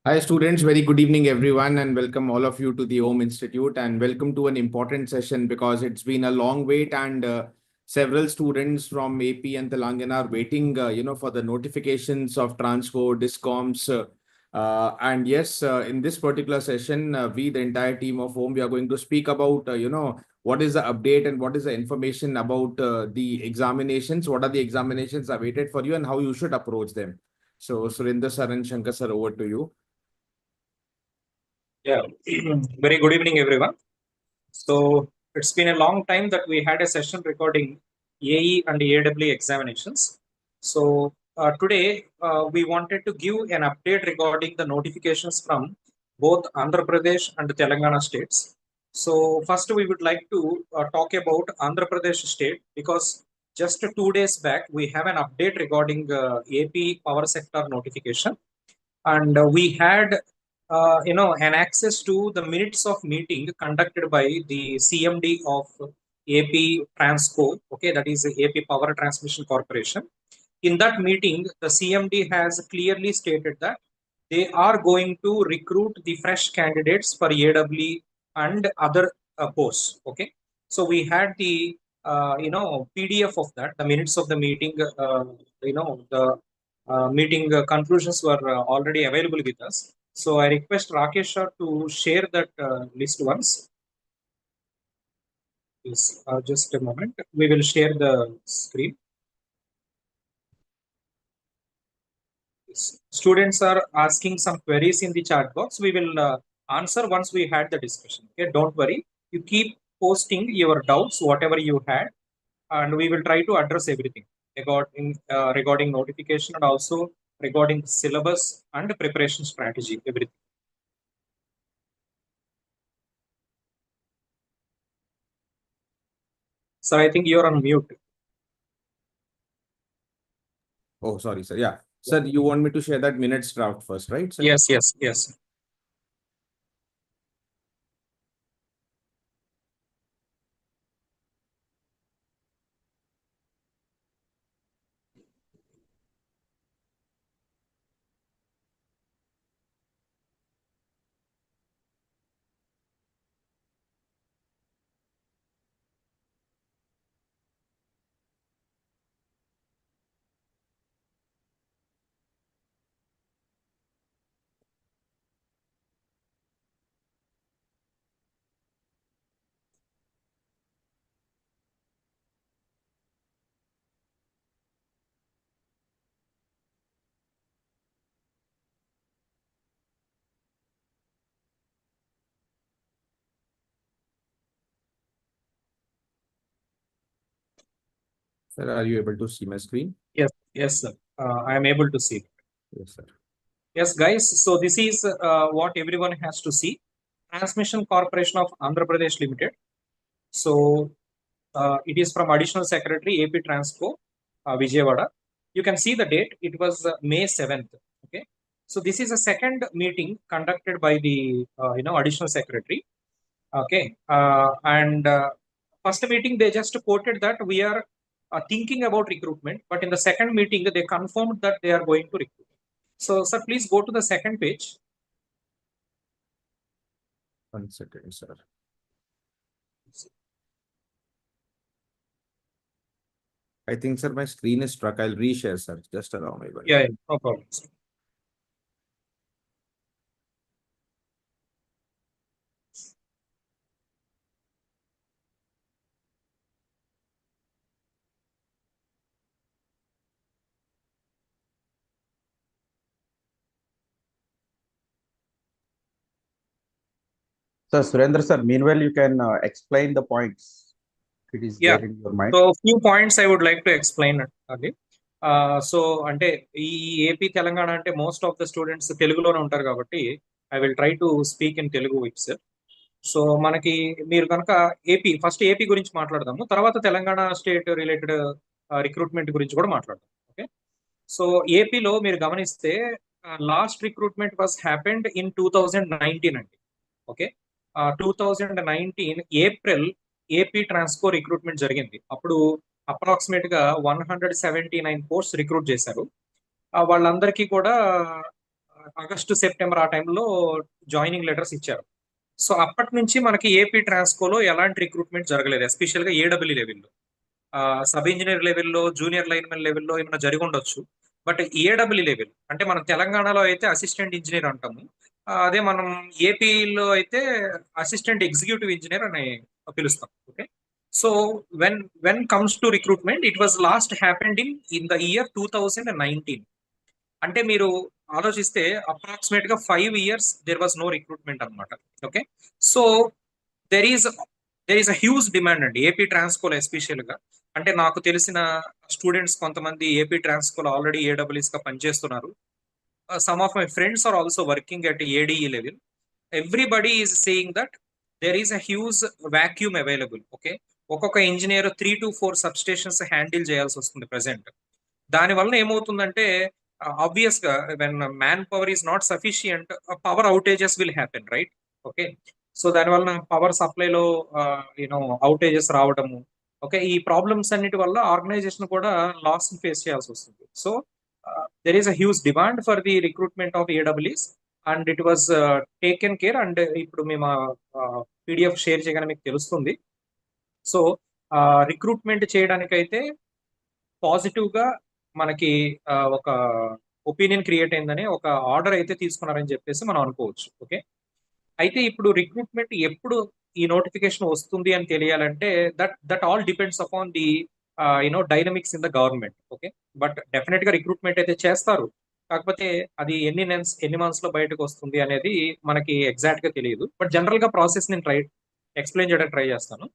Hi students, very good evening everyone and welcome all of you to the Om Institute and welcome to an important session because it's been a long wait and several students from AP and Telangana are waiting for the notifications of Transco, Discoms and yes, in this particular session, we the entire team of Om, we are going to speak about what is the update and what is the information about the examinations, what are the examinations awaited for you and how you should approach them. So Surinder sir and Shankar sir, over to you. Yeah, very good evening, everyone. So it's been a long time that we had a session recording AE and AW examinations. So today we wanted to give an update regarding the notifications from both Andhra Pradesh and Telangana states. So first we would like to talk about Andhra Pradesh state because just 2 days back we have an update regarding AP power sector notification, and we had an access to the minutes of meeting conducted by the CMD of AP Transco, okay, that is AP Power Transmission Corporation. In that meeting, the CMD has clearly stated that they are going to recruit the fresh candidates for AW and other posts. Okay, so we had the PDF of that, the minutes of the meeting. The meeting conclusions were already available with us. So I request Rakesh sir to share that list once. Yes, just a moment. We will share the screen. Yes. Students are asking some queries in the chat box. We will answer once we had the discussion. Okay, don't worry. You keep posting your doubts, whatever you had, and we will try to address everything regarding notification and also regarding syllabus and preparation strategy, everything. Sir, I think you're on mute. Oh, sorry, sir. Yeah. Sir, you want me to share that minutes draft first, right, sir? Yes, yes, yes. Sir, are you able to see my screen? Yes, yes, sir. I am able to see. Yes, sir. Yes, guys. So this is what everyone has to see. Transmission Corporation of Andhra Pradesh Limited. So it is from Additional Secretary AP Transco, Vijayawada. You can see the date. It was May 7th. Okay. So this is a second meeting conducted by the Additional Secretary. Okay. And first meeting they just quoted that we are thinking about recruitment, but in the second meeting they confirmed that they are going to recruit. So, sir, please go to the second page. 1 second, sir. I think, sir, my screen is stuck. I'll reshare, sir. Just allow me. Yeah, no problem. Sir. So, Surendra sir, meanwhile, you can explain the points. It is Yeah. there in your mind. So, a few points I would like to explain. So అంటే ఈ AP Telangana అంటే most of the students తెలుగులోనే ఉంటారు కాబట్టి I will try to speak in Telugu it's. So మనకి మీరు కనుక first AP గురించి మాట్లాడదాము, తర్వాత తెలంగాణ స్టేట్ రిలేటెడ్ రిక్రూట్మెంట్ గురించి కూడా మాట్లాడదాం. ఓకే. సో ఏపీలో మీరు గమనిస్తే last recruitment was happened in 2019 అండి. Okay. 2019 April AP Transco recruitment జరిగింది. అప్పుడు అప్రాక్సిమేట్ గా 179 పోస్ట్ రిక్రూట్ చేశారు. వాళ్ళందరికీ కూడా ఆగస్టు సెప్టెంబర్ ఆ టైంలో జాయినింగ్ లెటర్స్ ఇచ్చారు. సో అప్పటి నుంచి మనకి ఏపీ ట్రాన్స్కోలో ఎలాంటి రిక్రూట్మెంట్ జరగలేదు, ఎస్పెషల్గా ఏడబ్ల్యూ లెవెల్లో. సబ్ ఇంజనీర్ లెవెల్లో, జూనియర్ లైన్మెన్ లెవెల్లో ఏమైనా జరిగి ఉండొచ్చు. బట్ ఏడబ్ల్యూ లెవెల్ అంటే మనం తెలంగాణలో అయితే అసిస్టెంట్ ఇంజనీర్ అంటాము, అదే మనం ఏపీలో అయితే అసిస్టెంట్ ఎగ్జిక్యూటివ్ ఇంజనీర్ అని పిలుస్తాం. Okay, so when comes to recruitment, it was last happened in the year 2019. అంటే మీరు ఆలోచిస్తే అప్రాక్సిమేట్ గా 5 years there was no recruitment అనమాట. Okay, so there is there is a huge demand అండి AP ట్రాన్స్కోలో especial గా. అంటే నాకు తెలిసిన స్టూడెంట్స్ కొంతమంది ఏపీ ట్రాన్స్కోలో ఆల్రెడీ ఏడబ్ల్యూఎస్ గా పనిచేస్తున్నారు. Some of my friends are also working at ADE level. Everybody is saying that there is a huge vacuum available. Okay, ఒక్కొక్క engineer 3 to 4 sub stations handle చేయాల్సి వస్తుంది ప్రెసెంట్. దాని వలన ఏమవుతుందంటే obvious గా when man power is not sufficient, power outages will happen, right? Okay, so దాని వలన power సప్లైలో అవుటేజెస్ రావడము, ఓకే, ఈ ప్రాబ్లమ్స్ అన్నిటి వల్ల ఆర్గనైజేషన్ కూడా లాస్ ఫేస్ చేయాల్సి వస్తుంది. So there is a huge demand for the recruitment of AWS and it was taken care. And ఇప్పుడు మేము పీడిఎఫ్ షేర్ చేయగానే మీకు తెలుస్తుంది. సో రిక్రూట్మెంట్ చేయడానికైతే పాజిటివ్ గా మనకి ఒక ఒపీనియన్ క్రియేట్ అయిందని, ఒక ఆర్డర్ అయితే తీసుకున్నారని చెప్పేసి మనం అనుకోవచ్చు. ఓకే, అయితే ఇప్పుడు రిక్రూట్మెంట్ ఎప్పుడు ఈ నోటిఫికేషన్ వస్తుంది అని తెలియాలంటే that all depends upon the dynamics in the government. Okay, but definite గా రిక్రూట్మెంట్ అయితే చేస్తారు, కాకపోతే అది ఎన్ని మంత్స్ లో బయటకు వస్తుంది అనేది మనకి ఎగ్జాక్ట్ గా తెలియదు. బట్ జనరల్ గా ప్రాసెస్ నేను ఎక్స్ప్లెయిన్ చేయడానికి ట్రై చేస్తాను.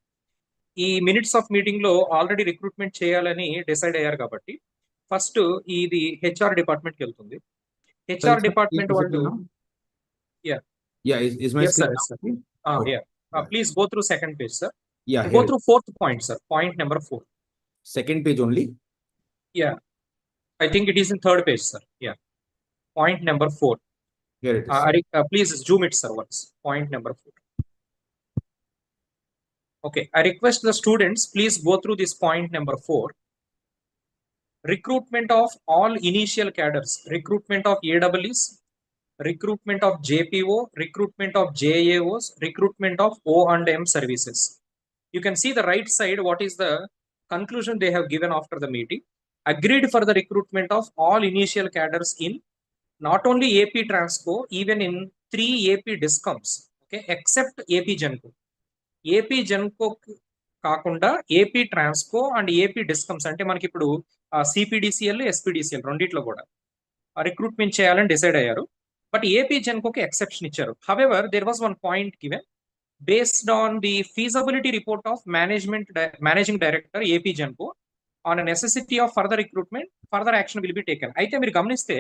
ఈ మినిట్స్ ఆఫ్ మీటింగ్ లో ఆల్రెడీ రిక్రూట్మెంట్ చేయాలని డిసైడ్ అయ్యారు కాబట్టి ఫస్ట్ ఇది హెచ్ఆర్ డిపార్ట్మెంట్కి వెళ్తుంది. హెచ్ఆర్ డిపార్ట్మెంట్ వాళ్ళు Yeah, is my yes sir, screen yes sir. now? Okay. Yeah, please go through second page sir. Yeah, Go here. through fourth point sir, point number 4. Second page only. Yeah, I think it is in third page sir. Yeah, point number 4. Here it is, sir. Please zoom it sir once. Point number 4. Okay, I request the students please go through this point number 4. Recruitment of all initial cadres, recruitment of AWs, recruitment of JPO, recruitment of JAOs, recruitment of O&M services. You can see the right side what is the conclusion they have given after the meeting. Agreed for the recruitment of all initial cadres in not only AP Transco, even in 3 AP Discoms, okay, except AP Genco. AP Genco కాకుండా AP Transco and AP discoms అంటే మనకి ఇప్పుడు CPDCL, SPDCL రెండిట్లో కూడా recruitment చేయాలని decide అయ్యారు. But AP జెన్కోకి exception ఇచ్చారు. However there was one point given based on the feasibility report of managing director AP Genco on necessity of further recruitment, further action will be taken. అయితే మీరు గమనిస్తే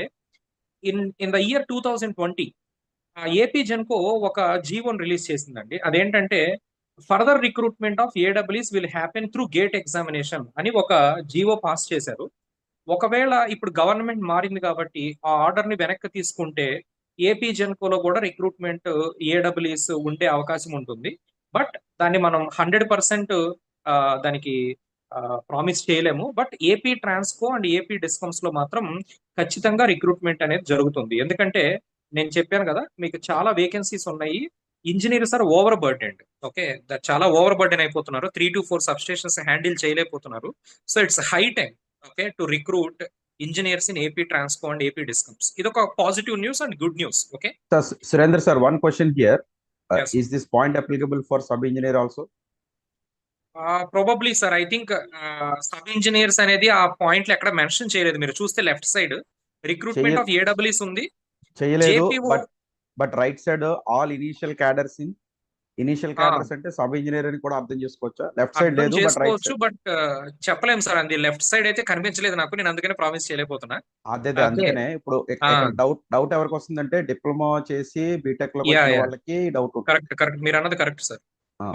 in the year 2020 AP Genco ఒక జీవోని release చేసిందండి. అదేంటంటే further recruitment of ఏడబ్ల్యూస్ will happen through GATE examination అని ఒక జీవో పాస్ చేశారు. ఒకవేళ ఇప్పుడు గవర్నమెంట్ మారింది కాబట్టి ఆ ఆర్డర్ ని వెనక్కి తీసుకుంటే ఏపీ జెన్కోలో కూడా రిక్రూట్మెంట్ ఏడబ్ల్యూఎస్ ఉండే అవకాశం ఉంటుంది. బట్ దాన్ని మనం 100% దానికి ప్రామిస్ చేయలేము. But AP Transco and AP discoms లో మాత్రం ఖచ్చితంగా రిక్రూట్మెంట్ అనేది జరుగుతుంది. ఎందుకంటే నేను చెప్పాను కదా మీకు చాలా వేకెన్సీస్ ఉన్నాయి, engineers are overburdened. Okay, చాలా ఓవర్ బర్డెన్ అయిపోతున్నారు, 3 to 4 సబ్ స్టేషన్స్ హ్యాండిల్ చేయలేకపోతున్నారు. So it's high time okay to recruit engineers in AP Transco and AP Discoms. ఇది ఒక positive news and good news. Okay Surendra sir, one question here. Yes. Is this point applicable for sub engineer also? Probably sir, I think sub engineers అనేది ఆ పాయింట్లు ఎక్కడ mention చేయలేదు. మీరు చూస్తే left side recruitment of AWS ఉంది, చేయలేదు. JPO but right side all initial cadres అంటే సబ్ ఇంజనీర్ అని కూడా అర్థం చేసుకోవచ్చా? లెఫ్ట్ సైడ్ లేదు, బట్ రైట్ చేసుకోవచ్చు, బట్ చెప్పలేము సార్. అది లెఫ్ట్ సైడ్ అయితే కనిపించలేదు నాకు, నేను అందుకనే ప్రామిస్ చేయలేకపోతున్నా. అదే అందుకనే ఇప్పుడు డౌట్ ఎవరికి వస్తుందంటే డిప్లొమా చేసి బీటెక్ లో వాళ్ళకి డౌట్ ఉంటుంది. కరెక్ట్ మీరు అన్నది correct sir.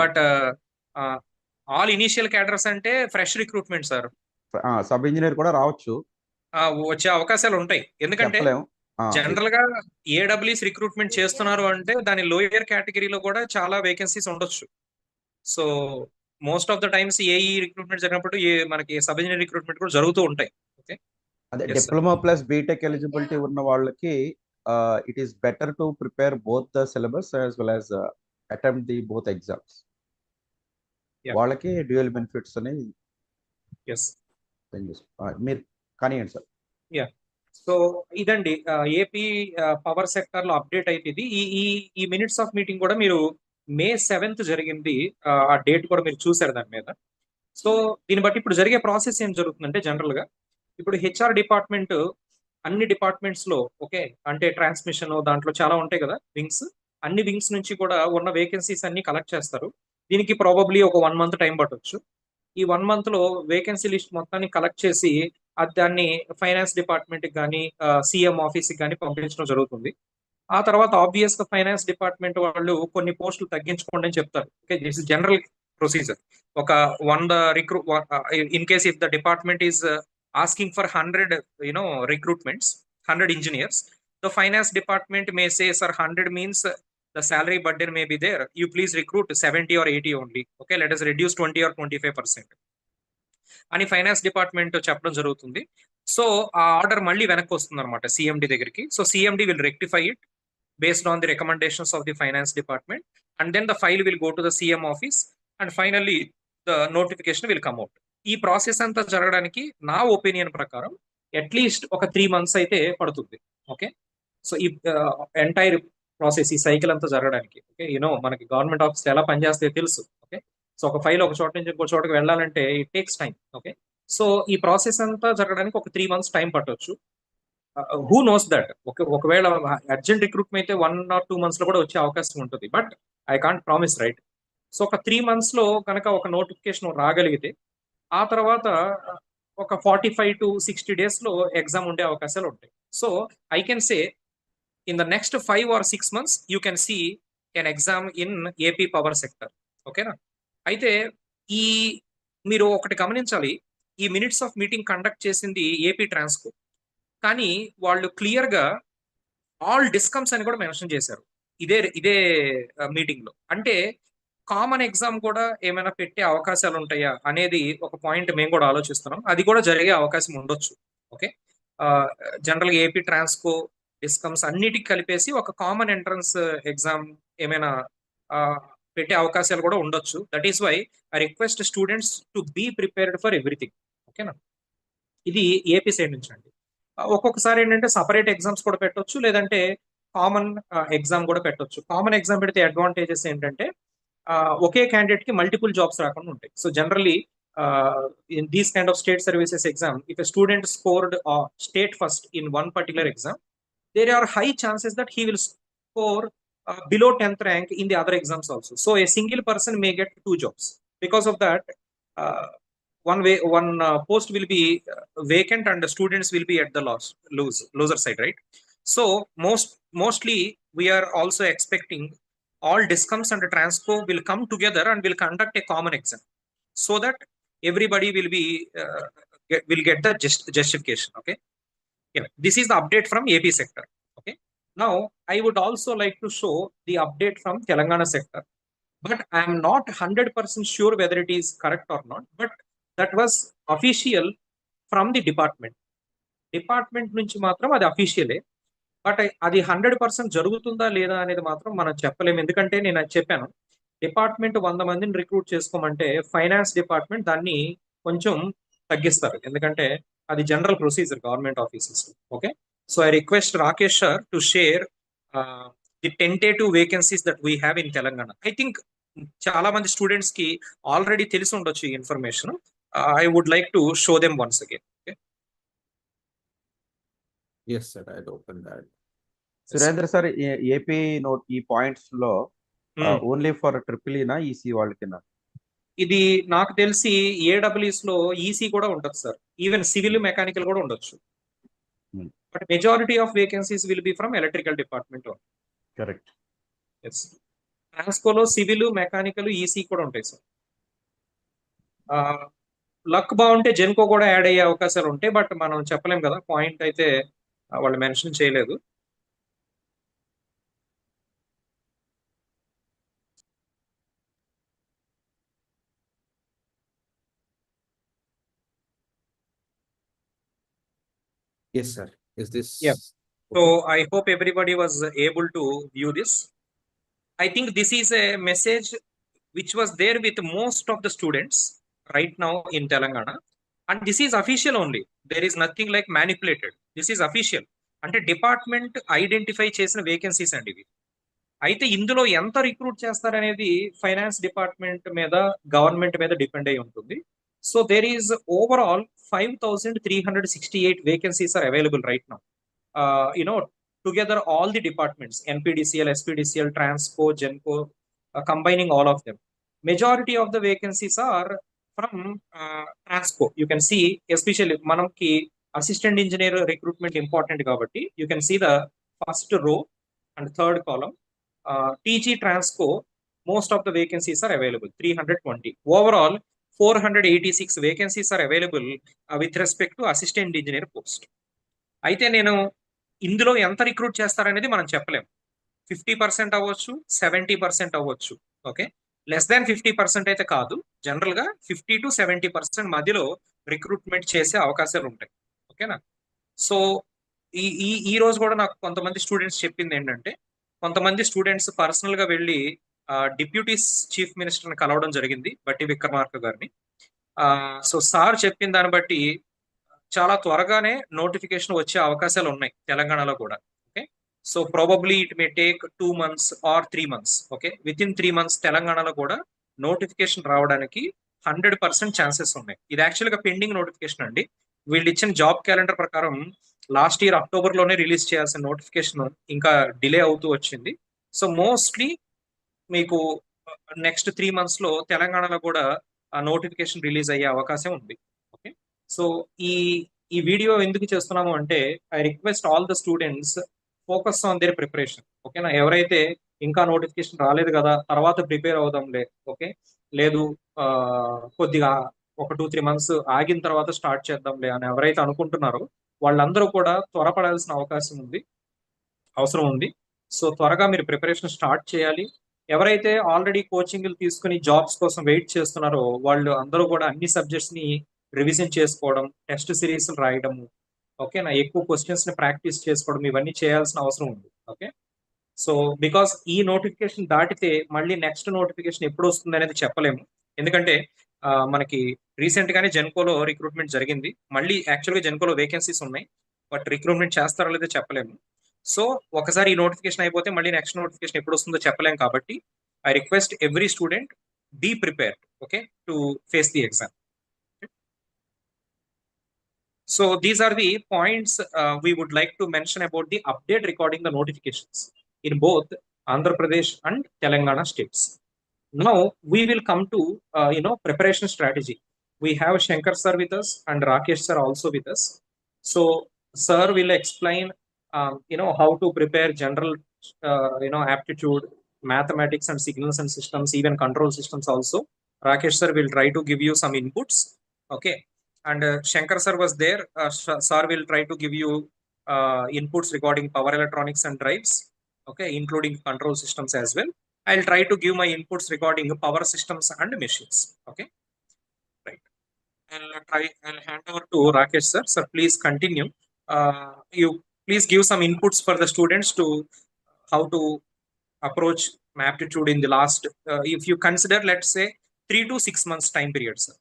But all initial cadres అంటే fresh recruitment sir. Sub engineer కూడా రావచ్చు, వచ్చే అవకాశాలు ఉంటాయి. ఎందుకంటే జనరల్ గా ఏడబ్ల్యూస్ రిక్రూట్మెంట్ చేస్తున్నారు అంటే దాని లోయర్ కేటగిరీలో కూడా చాలా వేకెన్సీస్ ఉండొచ్చు. So most of the times AE recruitment జరిగినప్పుడు మనకి సబ్ ఇంజనీర్ రిక్రూట్మెంట్ కూడా జరుగుతూ ఉంటాయి. ఓకే, అదే డిప్లొమా ప్లస్ బీటెక్ ఎలిజిబిలిటీ ఉన్న వాళ్ళకి it is better to prepare both the syllabus as well as attempt the both exams. Yeah. వాళ్ళకి dual benefits అని ఎస్ మీరు కానివ్వండి సార్. యా సో ఇదండి ఏపీ పవర్ సెక్టర్ లో అప్డేట్ అయిపోయింది. ఈ ఈ ఈ మినిట్స్ ఆఫ్ మీటింగ్ కూడా మీరు May 7th జరిగింది. ఆ డేట్ కూడా మీరు చూసారు దాని మీద. సో దీన్ని బట్టి ఇప్పుడు జరిగే ప్రాసెస్ ఏం జరుగుతుందంటే జనరల్ గా ఇప్పుడు హెచ్ఆర్ డిపార్ట్మెంట్ అన్ని డిపార్ట్మెంట్స్ లో ఓకే అంటే ట్రాన్స్మిషన్ దాంట్లో చాలా ఉంటాయి కదా వింగ్స్, అన్ని వింగ్స్ నుంచి కూడా ఉన్న వేకెన్సీస్ అన్ని కలెక్ట్ చేస్తారు. దీనికి ప్రాబబ్లీ ఒక 1 month టైం పట్టొచ్చు. ఈ 1 month లో వేకెన్సీ లిస్ట్ మొత్తాన్ని కలెక్ట్ చేసి దాన్ని ఫైనాన్స్ డిపార్ట్మెంట్ కి కానీ సీఎం ఆఫీస్ కి కానీ పంపించడం జరుగుతుంది. ఆ తర్వాత ఆబ్వియస్ గా ఫైనాన్స్ డిపార్ట్మెంట్ వాళ్ళు కొన్ని పోస్టులు తగ్గించుకోండి అని చెప్తారు. Okay this is general procedure. ఒక 100 in case if the department is asking for 100 recruitments, 100 engineers, the finance department may say, sir, 100 means the salary burden may be there, you please recruit 70 or 80 only, okay, let us reduce 20 or 25% అని finance department చెప్పడం జరుగుతుంది. So ఆ order మళ్ళీ వెనక్కి వస్తుంది అనమాట CMD దగ్గరికి. So CMD will rectify it based on the recommendations of the finance department, and then the file will go to the CM office, and finally the notification will come out. ఈ process అంతా జరగడానికి నా opinion ప్రకారం at least ఒక 3 months అయితే పడుతుంది. Okay so ఈ entire process ఈ సైకిల్ అంతా జరగడానికి ఓకే మనకి గవర్నమెంట్ ఆఫీస్ ఎలా పనిచేస్తాయో తెలుసు. ఓకే సో ఒక ఫైల్ ఒక చోట నుంచి ఇంకో చోటకి వెళ్ళాలంటే it takes time. Okay so ఈ ప్రాసెస్ అంతా జరగడానికి ఒక 3 months టైం పట్టొచ్చు. హూ నోస్ దట్ ఒకవేళ అర్జెంట్ రిక్రూట్మెంట్ అయితే 1 or 2 months లో కూడా వచ్చే అవకాశం ఉంటుంది. But I can't promise right. So ఒక 3 months లో కనుక ఒక నోటిఫికేషన్ రాగలిగితే ఆ తర్వాత ఒక 45 to 60 days లో ఎగ్జామ్ ఉండే అవకాశాలు ఉంటాయి. So I can say in the next 5 or 6 months you can see an exam in AP power sector. ఓకేనా? అయితే ఈ మీరు ఒకటి గమనించాలి, ఈ మినిట్స్ ఆఫ్ మీటింగ్ కండక్ట్ చేసింది ఏపీ ట్రాన్స్కో, కానీ వాళ్ళు క్లియర్ గా ఆల్ డిస్కమ్స్ అని కూడా మెన్షన్ చేశారు ఇదే మీటింగ్ లో. అంటే కామన్ ఎగ్జామ్ కూడా ఏమైనా పెట్టే అవకాశాలు ఉంటాయా అనేది ఒక పాయింట్ మేము కూడా ఆలోచిస్తున్నాం. అది కూడా జరిగే అవకాశం ఉండొచ్చు. ఓకే జనరల్ గా ఏపీ ట్రాన్స్కో డిస్కమ్స్ అన్నిటికి కలిపేసి ఒక కామన్ ఎంట్రన్స్ ఎగ్జామ్ ఏమైనా పెట్టే అవకాశాలు కూడా ఉండొచ్చు. That is why I request students to be prepared for everything. ఓకేనా? ఇది ఏపీ సైడ్ నుంచి అండి. ఒక్కొక్కసారి ఏంటంటే సపరేట్ ఎగ్జామ్స్ కూడా పెట్టొచ్చు, లేదంటే కామన్ ఎగ్జామ్ కూడా పెట్టొచ్చు. కామన్ ఎగ్జామ్ పెడితే అడ్వాంటేజెస్ ఏంటంటే ఒకే క్యాండిడేట్ కి మల్టిపుల్ జాబ్స్ రాకుండా ఉంటాయి. So generally in these kind of state services exam, if a student scored state first in one particular exam, there are high chances that he will score below 10th rank in the other exams also. So a single person may get 2 jobs. Because of that, one post will be vacant and the students will be at the loser side, right? So mostly we are also expecting all discoms and transco will come together and will conduct a common exam, so that everybody will be will get the justification. Okay. Yeah, this is the update from AP sector. Okay. Now, I would also like to show the update from Telangana sector, but I am not 100% sure whether it is correct or not. But that was official from the department. Department నుంచి మాత్రం అది అఫీషియలే. But అది 100% జరుగుతుందా లేదా అనేది మాత్రం మనం చెప్పలేము. ఎందుకంటే నేను అది చెప్పాను, డిపార్ట్మెంట్ 100 మందిని రిక్రూట్ చేసుకోమంటే ఫైనాన్స్ డిపార్ట్మెంట్ దాన్ని కొంచెం తగ్గిస్తారు, ఎందుకంటే అది general procedure government offices. Okay so I request Rakesh sir to share the tentative vacancies that we have in Telangana. I think చాలా మంది స్టూడెంట్స్ కి ఆల్రెడీ తెలిసి ఉండొచ్చు ఈ information. I would like to show them once again. Yes, sir. I'll open that. Surendra sir, AP note ఈ points లో only for triple ఈనా EC వాళ్ళకినా? ఇది నాకు తెలిసి ఏడబ్ల్యూఎస్ లో ఈసీ కూడా ఉండొచ్చు సార్, ఈవెన్ సివిల్ మెకానికల్ కూడా ఉండొచ్చు. But majority of vacancies will be from electrical department. Correct. Yes ట్రాన్స్కోలో సివిల్ మెకానికల్ ఈసీ కూడా ఉంటాయి సార్. లక్ బాగుంటే జెన్కో కూడా యాడ్ అయ్యే అవకాశాలు ఉంటాయి, బట్ మనం చెప్పలేం కదా, పాయింట్ అయితే వాళ్ళు మెన్షన్ చేయలేదు. Yes, sir. Is this Yeah. So I hope everybody was able to view this. I think this is a message which was there with most of the students right now in Telangana. And this is official only. There is nothing like manipulated. This is official. అంటే department identify చేసిన vacancies అండి ఇవి. అయితే ఇందులో ఎంత recruit చేస్తారనేది finance department మీద, government మీద డిపెండ్ అయి ఉంటుంది. So there is overall 5,368 vacancies are available right now. Together all the departments, NPDCL, SPDCL, Transco, Genco, combining all of them. Majority of the vacancies are from Transco. You can see, especially manamki assistant engineer recruitment important kabatti, you can see the first row and third column. TG Transco, most of the vacancies are available, 320. Overall, 486 vacancies are available with respect to assistant engineer post. అయితే నేను ఇందులో ఎంత recruit చేస్తారనేది మనం చెప్పలేం. 50% అవ్వచ్చు, 70% అవ్వచ్చు. Okay, less than 50% అయితే కాదు. జనరల్ గా 50 to 70% మధ్యలో రిక్రూట్మెంట్ చేసే అవకాశాలు ఉంటాయి. ఓకేనా? సో ఈ ఈ ఈ రోజు కూడా నాకు కొంతమంది స్టూడెంట్స్ చెప్పింది ఏంటంటే, కొంతమంది స్టూడెంట్స్ పర్సనల్ గా వెళ్ళి డిప్యూటీ చీఫ్ మినిస్టర్ని కలవడం జరిగింది, బట్టి విక్రమార్క గారిని. సో సార్ చెప్పిన దాన్ని బట్టి చాలా త్వరగానే నోటిఫికేషన్ వచ్చే అవకాశాలు ఉన్నాయి తెలంగాణలో కూడా. Okay, so probably it may take 2 months or 3 months. Okay, within 3 months తెలంగాణలో కూడా నోటిఫికేషన్ రావడానికి 100% ఛాన్సెస్ ఉన్నాయి. ఇది యాక్చువల్గా పెండింగ్ నోటిఫికేషన్ అండి. వీళ్ళు ఇచ్చిన జాబ్ క్యాలెండర్ ప్రకారం లాస్ట్ ఇయర్ అక్టోబర్లోనే రిలీజ్ చేయాల్సిన నోటిఫికేషన్ ఇంకా డిలే అవుతూ వచ్చింది. సో మోస్ట్లీ మీకు నెక్స్ట్ 3 months లో తెలంగాణలో కూడా ఆ నోటిఫికేషన్ రిలీజ్ అయ్యే అవకాశం ఉంది. ఓకే, సో ఈ వీడియో ఎందుకు చేస్తున్నాము అంటే, I request all the students focus on their preparation. ఓకేనా? ఎవరైతే ఇంకా నోటిఫికేషన్ రాలేదు కదా, తర్వాత ప్రిపేర్ అవుదాంలే, ఓకే, లేదు కొద్దిగా ఒక 2-3 months ఆగిన తర్వాత స్టార్ట్ చేద్దాంలే అని ఎవరైతే అనుకుంటున్నారో వాళ్ళందరూ కూడా త్వరపడాల్సిన అవసరం ఉంది. సో త్వరగా మీరు ప్రిపరేషన్ స్టార్ట్ చేయాలి. ఎవరైతే ఆల్రెడీ కోచింగ్లు తీసుకుని జాబ్స్ కోసం వెయిట్ చేస్తున్నారో వాళ్ళు అందరూ కూడా అన్ని సబ్జెక్ట్స్ ని రివిజన్ చేసుకోవడం, టెస్ట్ సిరీస్ రాయడము, ఓకేనా, ఎక్కువ క్వశ్చన్స్ ని ప్రాక్టీస్ చేసుకోవడం, ఇవన్నీ చేయాల్సిన అవసరం ఉంది. ఓకే, సో బికాస్ ఈ నోటిఫికేషన్ దాటితే మళ్ళీ నెక్స్ట్ నోటిఫికేషన్ ఎప్పుడు వస్తుంది అనేది చెప్పలేము. ఎందుకంటే మనకి రీసెంట్ గానే జెన్కోలో రిక్రూట్మెంట్ జరిగింది. మళ్ళీ యాక్చువల్గా జెన్కోలో వేకెన్సీస్ ఉన్నాయి, బట్ రిక్రూట్మెంట్ చేస్తారో లేదో చెప్పలేము. సో ఒకసారి ఈ నోటిఫికేషన్ అయిపోతే మళ్ళీ నెక్స్ట్ నోటిఫికేషన్ ఎప్పుడు వస్తుందో చెప్పలేం. కాబట్టి I request every student be prepared, okay, to face the exam. So these are the points we would like to mention about the update regarding the notifications in both Andhra Pradesh and Telangana states. Now we will come to preparation strategy. We have Shankar sir with us and Rakesh sir also with us. So sir will explain how to prepare general aptitude, mathematics and signals and systems, even control systems also. Rakesh sir will try to give you some inputs. Okay, and Shankar sir was there. Sir will try to give you inputs regarding power electronics and drives, okay, including control systems as well. I'll try to give my inputs regarding power systems and machines. Okay, right. I'll hand over to Rakesh sir. Sir, please continue. You please give some inputs for the students to how to approach aptitude in the last, if you consider, let's say 3 to 6 months time period, sir.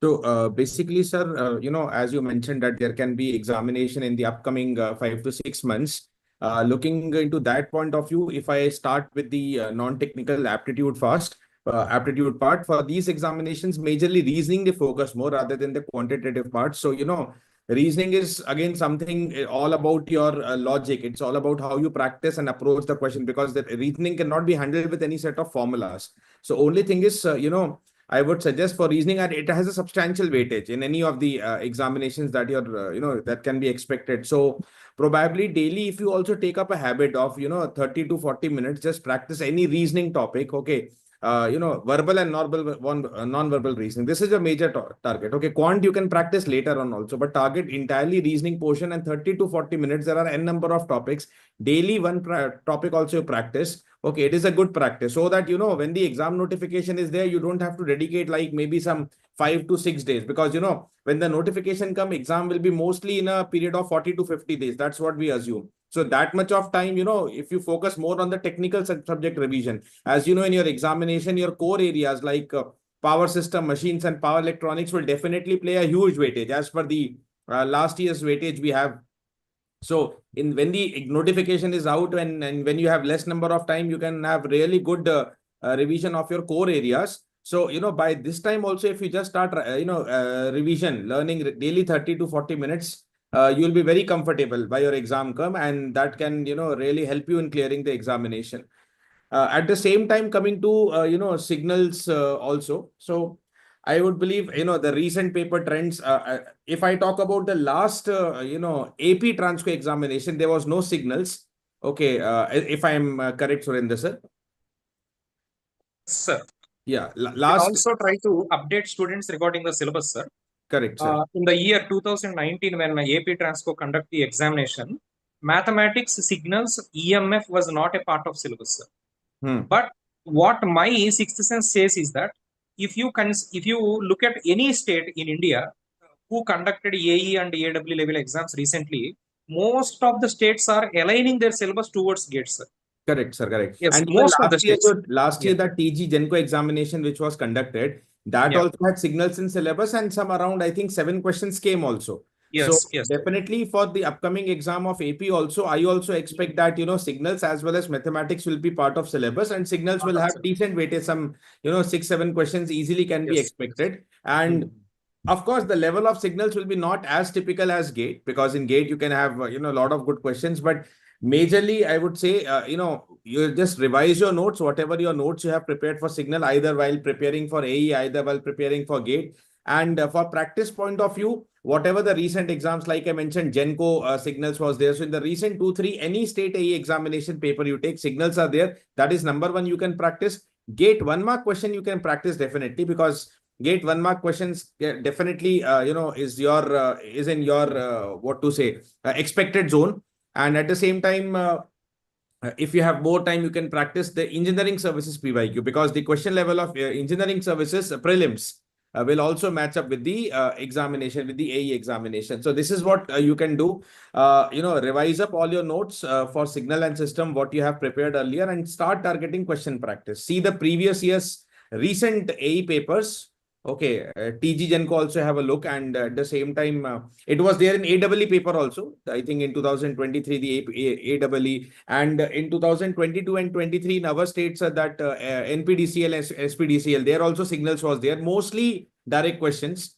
So basically, sir, as you mentioned that there can be examination in the upcoming 5 to 6 months. Looking into that point of view, if I start with the non-technical aptitude first, aptitude part for these examinations, majorly reasoning they focus more rather than the quantitative part. So, reasoning is again something all about your logic. It's all about how you practice and approach the question, because the reasoning cannot be handled with any set of formulas. So only thing is, I would suggest for reasoning, and it has a substantial weightage in any of the examinations that you're, that can be expected. So probably daily, if you also take up a habit of, 30 to 40 minutes, just practice any reasoning topic. Okay. Verbal and non-verbal reasoning. This is a major target. Okay. Quant you can practice later on also, but target entirely reasoning portion, and 30 to 40 minutes. There are n number of topics. Daily one topic also you practice. Okay. It is a good practice so that, when the exam notification is there, you don't have to dedicate like maybe some 5 to 6 days, because when the notification come, exam will be mostly in a period of 40 to 50 days. That's what we assume. So that much of time, if you focus more on the technical subject revision, as you know, in your examination, your core areas like power system, machines, and power electronics will definitely play a huge weightage as per the last year's weightage we have. So when the notification is out and when you have less number of time, you can have really good revision of your core areas. So, by this time also, if you just start, revision, learning daily 30 to 40 minutes, you'll be very comfortable by your exam come, and that can, really help you in clearing the examination. At the same time, coming to, signals also. So I would believe, the recent paper trends, if I talk about the last, AP Transco examination, there was no signals. Okay, if I'm correct, Surendra sir. Sir. Yeah, We last. also try to update students regarding the syllabus, sir. Correct, sir. In the year 2019, when AP Transco conduct the examination, mathematics, signals, EMF was not a part of syllabus, sir. But what my sixth sense says is that if you look at any state in India who conducted AE and AW level exams recently, most of the states are aligning their syllabus towards GATE, sir. Correct, sir. Correct. Yes, and most of the states. Last year, the TG Genco examination which was conducted, that also had signals in syllabus, and some around, I think, 7 questions came also. Yes, so definitely for the upcoming exam of AP also, I also expect that, signals as well as mathematics will be part of syllabus, and signals will have decent weightage. Some, 6-7 questions easily can be expected. And of course, the level of signals will be not as typical as GATE, because in GATE you can have, a lot of good questions. But majorly, I would say, you just revise your notes, whatever your notes you have prepared for signal, either while preparing for AE, either while preparing for GATE. And for practice point of view, whatever the recent exams, like I mentioned, Genco signals was there. So in the recent 2-3, any state AE examination paper you take, signals are there. That is number one, you can practice. GATE 1-mark question you can practice definitely, because GATE 1-mark questions definitely, is in your, what to say, expected zone. And at the same time, if you have more time, you can practice the engineering services PYQ, because the question level of engineering services prelims will also match up with the examination, with the AE examination. So this is what you can do. Revise up all your notes for signal and system, what you have prepared earlier, and start targeting question practice. See the previous year's recent AE papers. Okay, TG Genco also have a look, and at the same time, it was there in AEE paper also. I think in 2023, the AEE, and in 2022 and 23 in our states, that NPDCL, SPDCL, there also signals was there, mostly direct questions.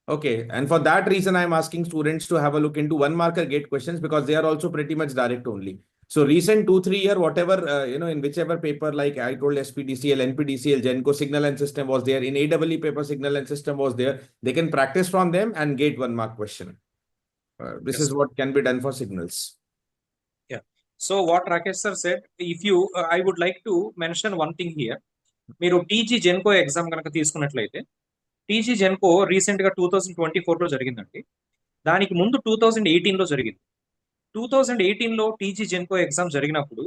Okay, and for that reason, I'm asking students to have a look into 1-marker GATE questions, because they are also pretty much direct only. So recent 2-3 year, whatever, in whichever paper, like I told, SPDCL, NPDCL, Genco, signal and system was there. In AEE paper, signal and system was there. They can practice from them and GATE 1-mark question. This is what can be done for signals. Yeah. So what Rakesh sir said, if you, I would like to mention one thing here. మీరు TG Genco exam కనుక తీసుకున్నట్లయితే, TG Genco recent గా 2024 లో జరిగిందండి. దానికి ముందు 2018 లో జరిగింది. 2018 లో టీజీ జెన్కో ఎగ్జామ్ జరిగినప్పుడు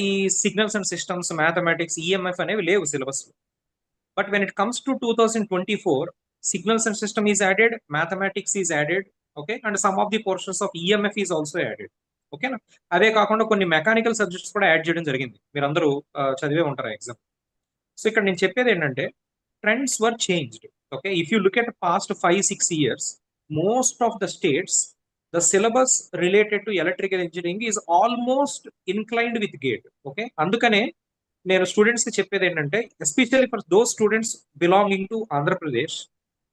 ఈ signals and systems, mathematics, EMF అనేవి లేవు సిలబస్ లో. But when it comes to 2024, signals and system is added, mathematics is added, okay, and some of the portions of EMF is also added. ఓకేనా? అదే కాకుండా కొన్ని mechanical subjects కూడా add చేయడం జరిగింది. మీరు అందరూ చదివే ఉంటారు ఎగ్జామ్. సో ఇక్కడ నేను చెప్పేది ఏంటంటే, trends were changed. Okay, if you look at past 5-6 years, most of the states, the syllabus related to electrical engineering is almost inclined with gate. Okay, అందుకనే నేను స్టూడెంట్స్ కి చెప్పేది ఏంటంటే, especially for those students belonging to Andhra Pradesh,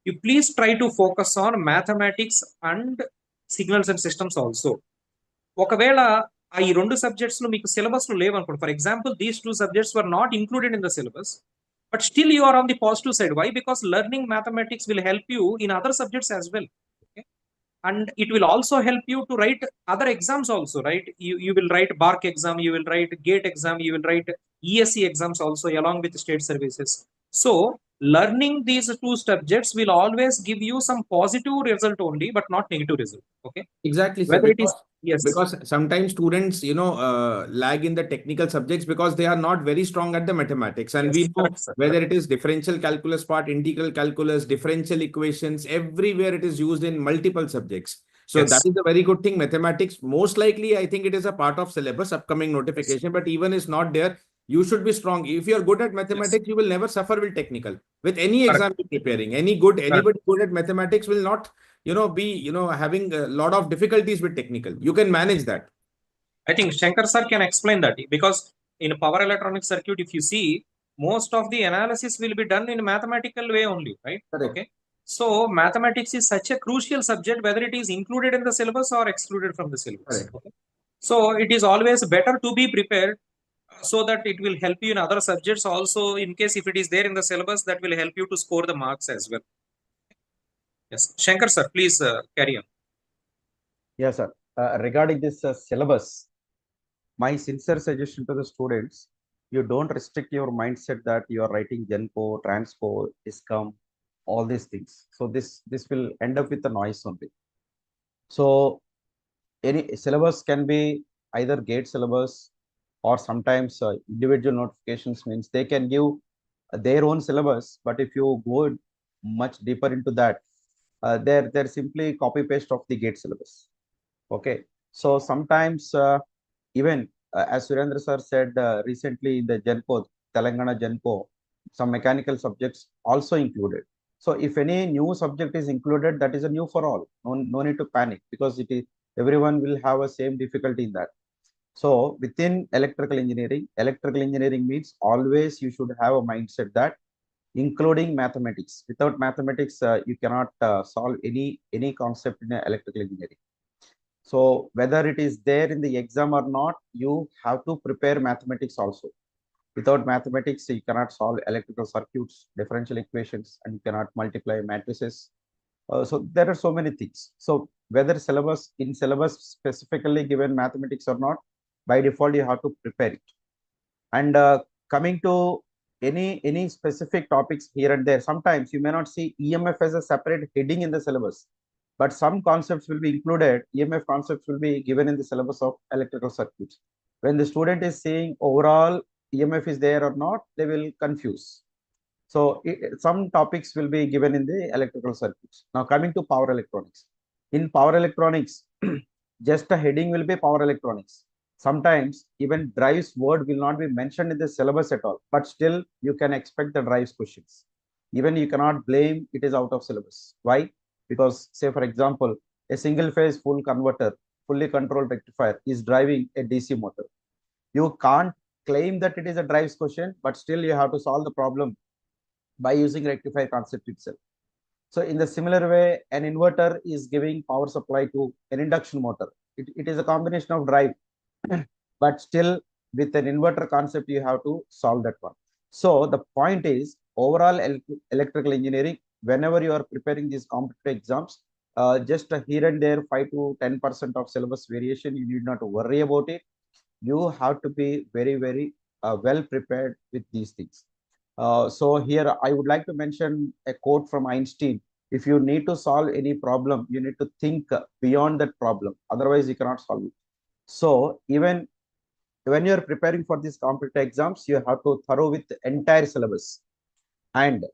you please try to focus on mathematics and signals and systems also. ఒకవేళ ఈ 2 subjects లో మీకు syllabus లో లేవనుకోండి, for example these 2 subjects were not included in the syllabus, but still you are on the positive side. Why? Because learning mathematics will help you in other subjects as well. Okay? And it will also help you to write other exams also, right? You will write BARC exam, you will write GATE exam, you will write ESE exams also along with state services. So learning these 2 subjects will always give you some positive result only, but not negative result. Okay, exactly, sir. whether it is Yes. Because sometimes students, lag in the technical subjects because they are not very strong at the mathematics. And Yes, we know correct, sir. whether it is differential calculus part, integral calculus, differential equations, everywhere it is used in multiple subjects. So Yes. that is a very good thing. Mathematics, most likely, I think it is a part of syllabus, upcoming notification, but even is not there. You should be strong. If you are good at mathematics, you will never suffer with technical. With any exam you're preparing, anybody good at mathematics will not, having a lot of difficulties with technical. You can manage that. I think Shankar sir can explain that, because in power electronic circuit, if you see, most of the analysis will be done in mathematical way only, right? Correct. Okay. So mathematics is such a crucial subject, whether it is included in the syllabus or excluded from the syllabus. Correct. Okay. So it is always better to be prepared, so that it will help you in other subjects also. In case if it is there in the syllabus, that will help you to score the marks as well. Yes, Shankar sir, please carry on. Yes, sir. Regarding this syllabus, my sincere suggestion to the students, you don't restrict your mindset that you are writing Genco, Transco, ISCOM, all these things. So this will end up with the noise only. So any syllabus can be either gate syllabus or sometimes individual notifications, means they can give their own syllabus. But if you go much deeper into that, they're simply copy paste of the gate syllabus. Okay. So sometimes even as Surendra sir said recently in the Genco, Telangana Genco, some mechanical subjects also included. So if any new subject is included, that is a new for all. No need to panic, because it is everyone will have a same difficulty in that. So within electrical engineering means always you should have a mindset that including mathematics. Without mathematics, you cannot solve any concept in electrical engineering. So whether it is there in the exam or not, you have to prepare mathematics also. Without mathematics, you cannot solve electrical circuits, differential equations, and you cannot multiply matrices. So there are so many things. So whether syllabus specifically given mathematics or not, by default you have to prepare it. And coming to any specific topics here and there, sometimes you may not see EMF as a separate heading in the syllabus, but some concepts will be included. EMF concepts will be given in the syllabus of electrical circuits. When the student is saying overall EMF is there or not, they will confuse. So some topics will be given in the electrical circuits. Now coming to power electronics. In power electronics, just a heading will be power electronics. Sometimes even drives word will not be mentioned in the syllabus at all, but still you can expect the drives questions. Even you cannot blame it is out of syllabus. Why? Because say for example, a single phase full converter, fully controlled rectifier is driving a DC motor. You can't claim that it is a drives question, but still you have to solve the problem by using rectifier concept itself. So in the similar way, an inverter is giving power supply to an induction motor. It is a combination of drive, but still with an inverter concept, you have to solve that one. So the point is overall electrical engineering, whenever you are preparing these competitive exams, just here and there 5 to 10% of syllabus variation, you need not worry about it. You have to be very well prepared with these things. So here I would like to mention a quote from Einstein. If you need to solve any problem, you need to think beyond that problem. Otherwise, you cannot solve it. So even when you are preparing for these competitive exams, you have to thorough with the entire syllabus. And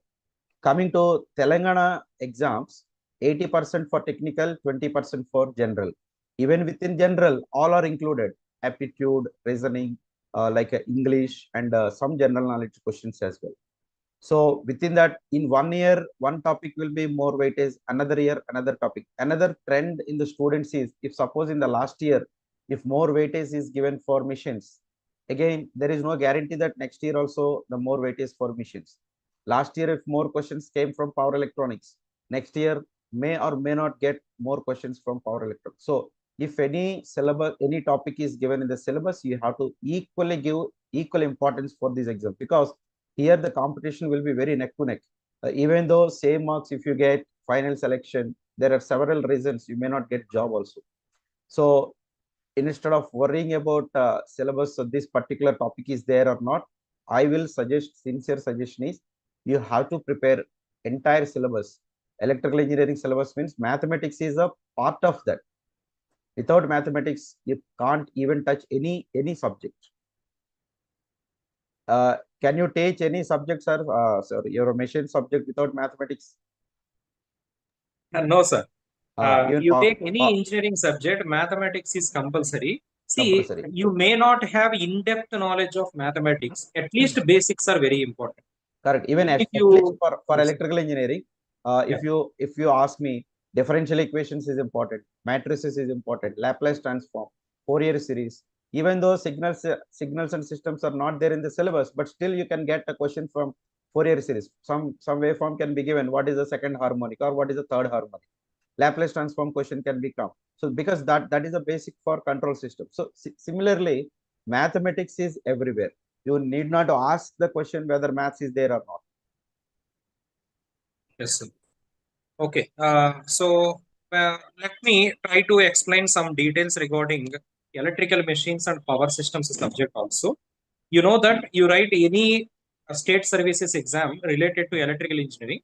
coming to Telangana exams, 80% for technical, 20% for general. Even within general, all are included. Aptitude, reasoning, like English, and some general knowledge questions as well. So within that, in 1 year, one topic will be more weightage, another year, another topic. Another trend in the students is, if suppose in the last year, if more weightage is given for machines, again, there is no guarantee that next year also the more weightage for machines. Last year, if more questions came from power electronics, next year may or may not get more questions from power electronics. So if any syllabus, any topic is given in the syllabus, you have to equally give equal importance for this exam, because here the competition will be very neck to neck. Even though same marks, if you get final selection, there are several reasons you may not get job also. So instead of worrying about syllabus, so this particular topic is there or not, I will suggest, sincere suggestion is, you have to prepare entire syllabus. Electrical engineering syllabus means mathematics is a part of that. Without mathematics, you can't even touch any subject. Can you teach any subject, sir? Sorry, your machine subject without mathematics? No, sir. Even You take any engineering subject, mathematics is compulsory. See, compulsory. you may not have in-depth knowledge of mathematics. At least basics are very important. Correct. Even If at least you, for yes, electrical engineering, yeah. if you ask me, differential equations is important, matrices is important, Laplace transform, Fourier series. Even though signals and systems are not there in the syllabus, but still you can get a question from Fourier series. Some waveform can be given. What is the second harmonic or what is the third harmonic? Laplace transform question can become. So because that is a basic for control system. So similarly, mathematics is everywhere. You need not ask the question whether maths is there or not. Yes, sir. Okay. Let me try to explain some details regarding electrical machines and power systems subject also. You know that you write any state services exam related to electrical engineering,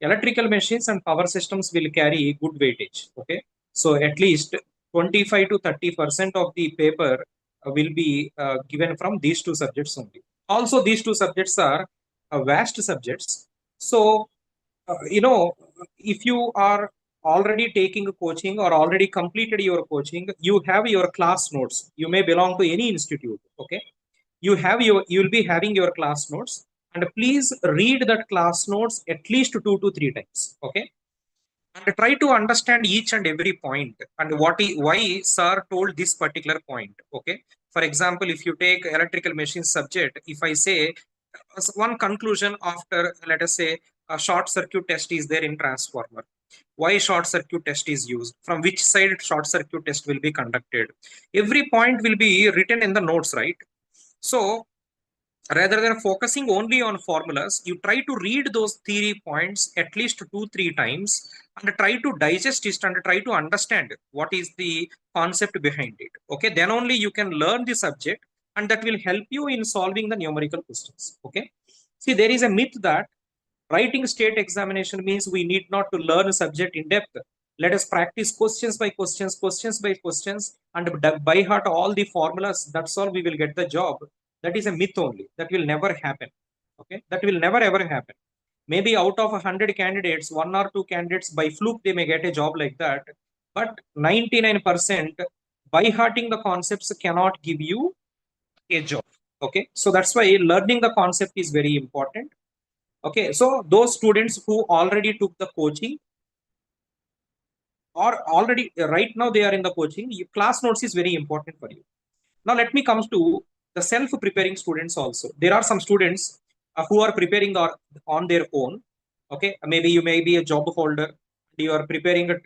electrical machines and power systems will carry good weightage. Okay. So at least 25 to 30% of the paper will be given from these two subjects only. Also, these two subjects are vast subjects. So, if you are already taking coaching or already completed your coaching, you have your class notes. You may belong to any institute. Okay, you'll be having your class notes, and please read that class notes at least 2 to 3 times. Okay, and try to understand each and every point and why sir told this particular point. Okay, for example, if you take electrical machine subject, if I say one conclusion after, let us say, a short circuit test is there in transformer, why short circuit test is used, from which side short circuit test will be conducted, every point will be written in the notes, right? So rather than focusing only on formulas, you try to read those theory points at least 2 3 times and try to digest it and try to understand what is the concept behind it. Okay, then only you can learn the subject, and that will help you in solving the numerical questions. Okay, see, there is a myth that writing state examination means we need not to learn a subject in depth. Let us practice questions by questions, questions by questions, and by heart all the formulas. That's all we will get the job. That is a myth only. That will never happen. Okay, that will never ever happen. Maybe out of 100 candidates, 1 or 2 candidates by fluke they may get a job like that. But 99% by hearting the concepts cannot give you a job. Okay, so that's why learning the concept is very important. Okay, so those students who already took the coaching or already right now they are in the coaching, class notes is very important for you. Now let me come to the self-preparing students also. There are some students who are preparing on their own. Okay, maybe you may be a job holder. You are preparing it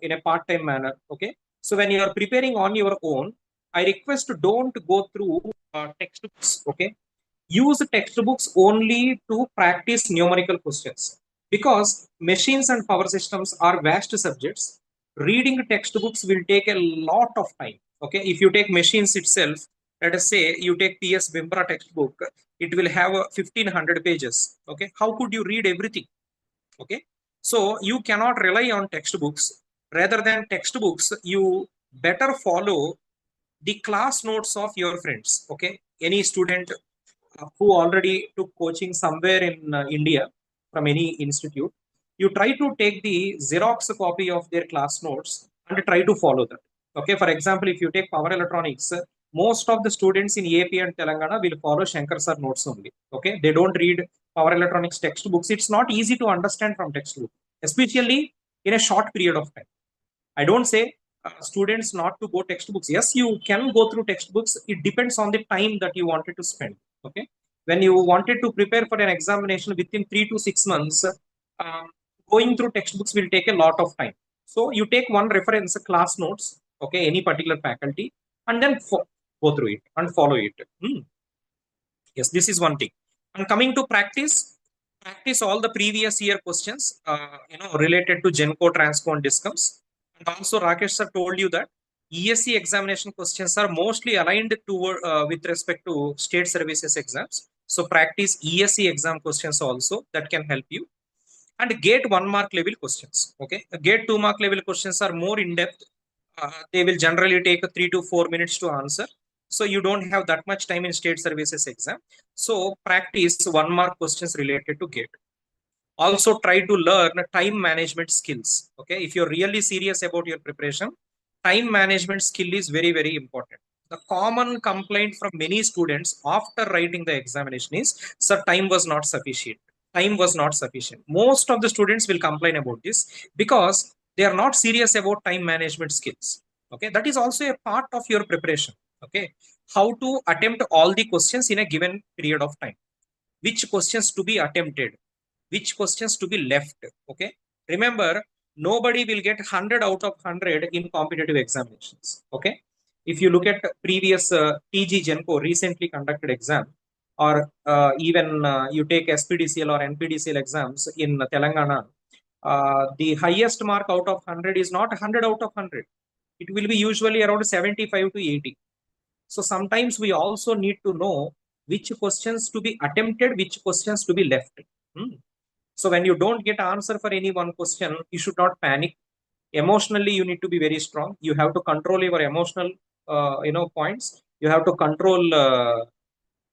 in a part-time manner. Okay, so when you are preparing on your own, I request don't go through textbooks. Okay, use textbooks only to practice numerical questions, because machines and power systems are vast subjects. Reading textbooks will take a lot of time. Okay, if you take machines itself, let us say you take PS Bimbra textbook, it will have 1500 pages. Okay, how could you read everything? Okay, so you cannot rely on textbooks. Rather than textbooks, you better follow the class notes of your friends. Okay, any student who already took coaching somewhere in India from any institute, you try to take the Xerox copy of their class notes and try to follow that. Okay, for example, if you take power electronics, most of the students in AP and Telangana will follow Shankar sir notes only. Okay, they don't read power electronics textbooks. It's not easy to understand from textbook, especially in a short period of time. I don't say students not to go textbooks. Yes, you can go through textbooks. It depends on the time that you wanted to spend. Okay, when you wanted to prepare for an examination within 3 to 6 months, um, going through textbooks will take a lot of time. So you take one reference, class notes, okay, any particular faculty, and then go through it and follow it. Yes, this is one thing. And coming to practice all the previous year questions, related to Genco, Transco, and Discoms. And also, Rakesh sir told you that ESC examination questions are mostly aligned to with respect to state services exams. So practice ESC exam questions also, that can help you. And GATE 1 mark level questions. Okay, GATE 2 mark level questions are more in depth. they will generally take 3 to 4 minutes to answer. So you don't have that much time in state services exam. So practice 1 mark questions related to GATE. Also try to learn time management skills. Okay, if you're really serious about your preparation, time management skill is very, very important. The common complaint from many students after writing the examination is, sir, time was not sufficient. Time was not sufficient. Most of the students will complain about this because they are not serious about time management skills. Okay, that is also a part of your preparation. Okay, how to attempt all the questions in a given period of time, which questions to be attempted, which questions to be left. Okay, remember, nobody will get 100 out of 100 in competitive examinations. Okay, if you look at previous TG Genco recently conducted exam, or even you take SPDCL or NPDCL exams in Telangana, the highest mark out of 100 is not 100 out of 100. It will be usually around 75 to 80. So sometimes we also need to know which questions to be attempted, which questions to be left. Hmm. So when you don't get answer for any one question, you should not panic. Emotionally, you need to be very strong. You have to control your emotional, points. You have to control,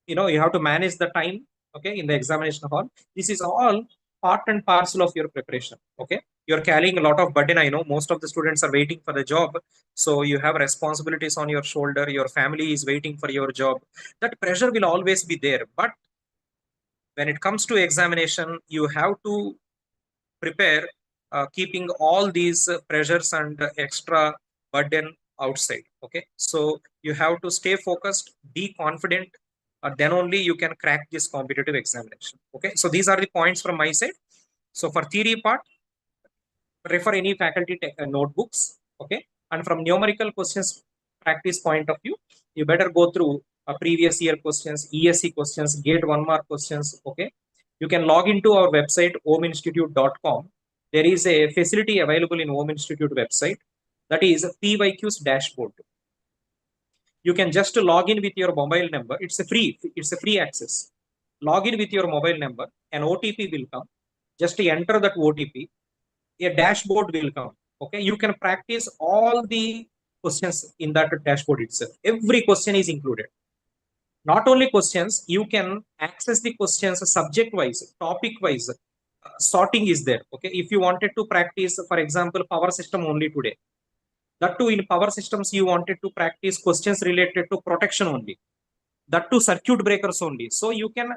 you have to manage the time. Okay, in the examination hall, this is all part and parcel of your preparation. Okay, you're carrying a lot of burden. I know most of the students are waiting for the job, so you have responsibilities on your shoulder. Your family is waiting for your job. That pressure will always be there, but when it comes to examination, you have to prepare, keeping all these pressures and extra burden outside. Okay, so you have to stay focused, be confident, then only you can crack this competitive examination. Okay, so these are the points from my side. So for theory part, refer any faculty notebooks. Okay, and from numerical questions practice point of view, you better go through previous year questions, ESC questions, gate 1 mark questions. Okay, you can log into our website ominstitute.com. There is a facility available in Om Institute website, that is PYQ's dashboard. You can just log in with your mobile number. It's a free access. Log in with your mobile number, an OTP will come. Just enter that OTP, a dashboard will come. Okay, you can practice all the questions in that dashboard itself. Every question is included. Not only questions, you can access the questions subject wise, topic wise. Sorting is there. Okay, if you wanted to practice, for example, power system only today, that too in power systems you wanted to practice questions related to protection only, that too circuit breakers only. So you can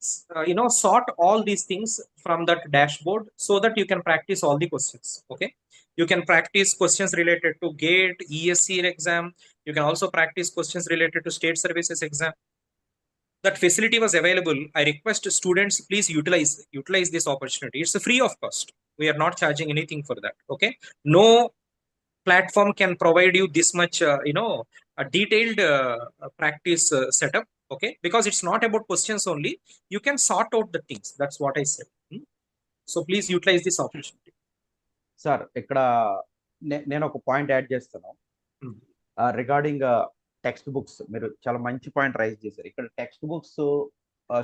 sort all these things from that dashboard so that you can practice all the questions. Okay, you can practice questions related to gate, ESC exam. You can also practice questions related to state services exam. That facility was available. I request students, please utilize this opportunity. It's free of cost. We are not charging anything for that. Okay, no platform can provide you this much a detailed practice setup. Okay, because it's not about questions only. You can sort out the things. That's what I said. So please utilize this opportunity. Sir ఇక్కడ నేను ఒక point add చేస్తాను regarding text books. మీరు చాలా మంచి point rise చేశారు. ఇక్కడ text books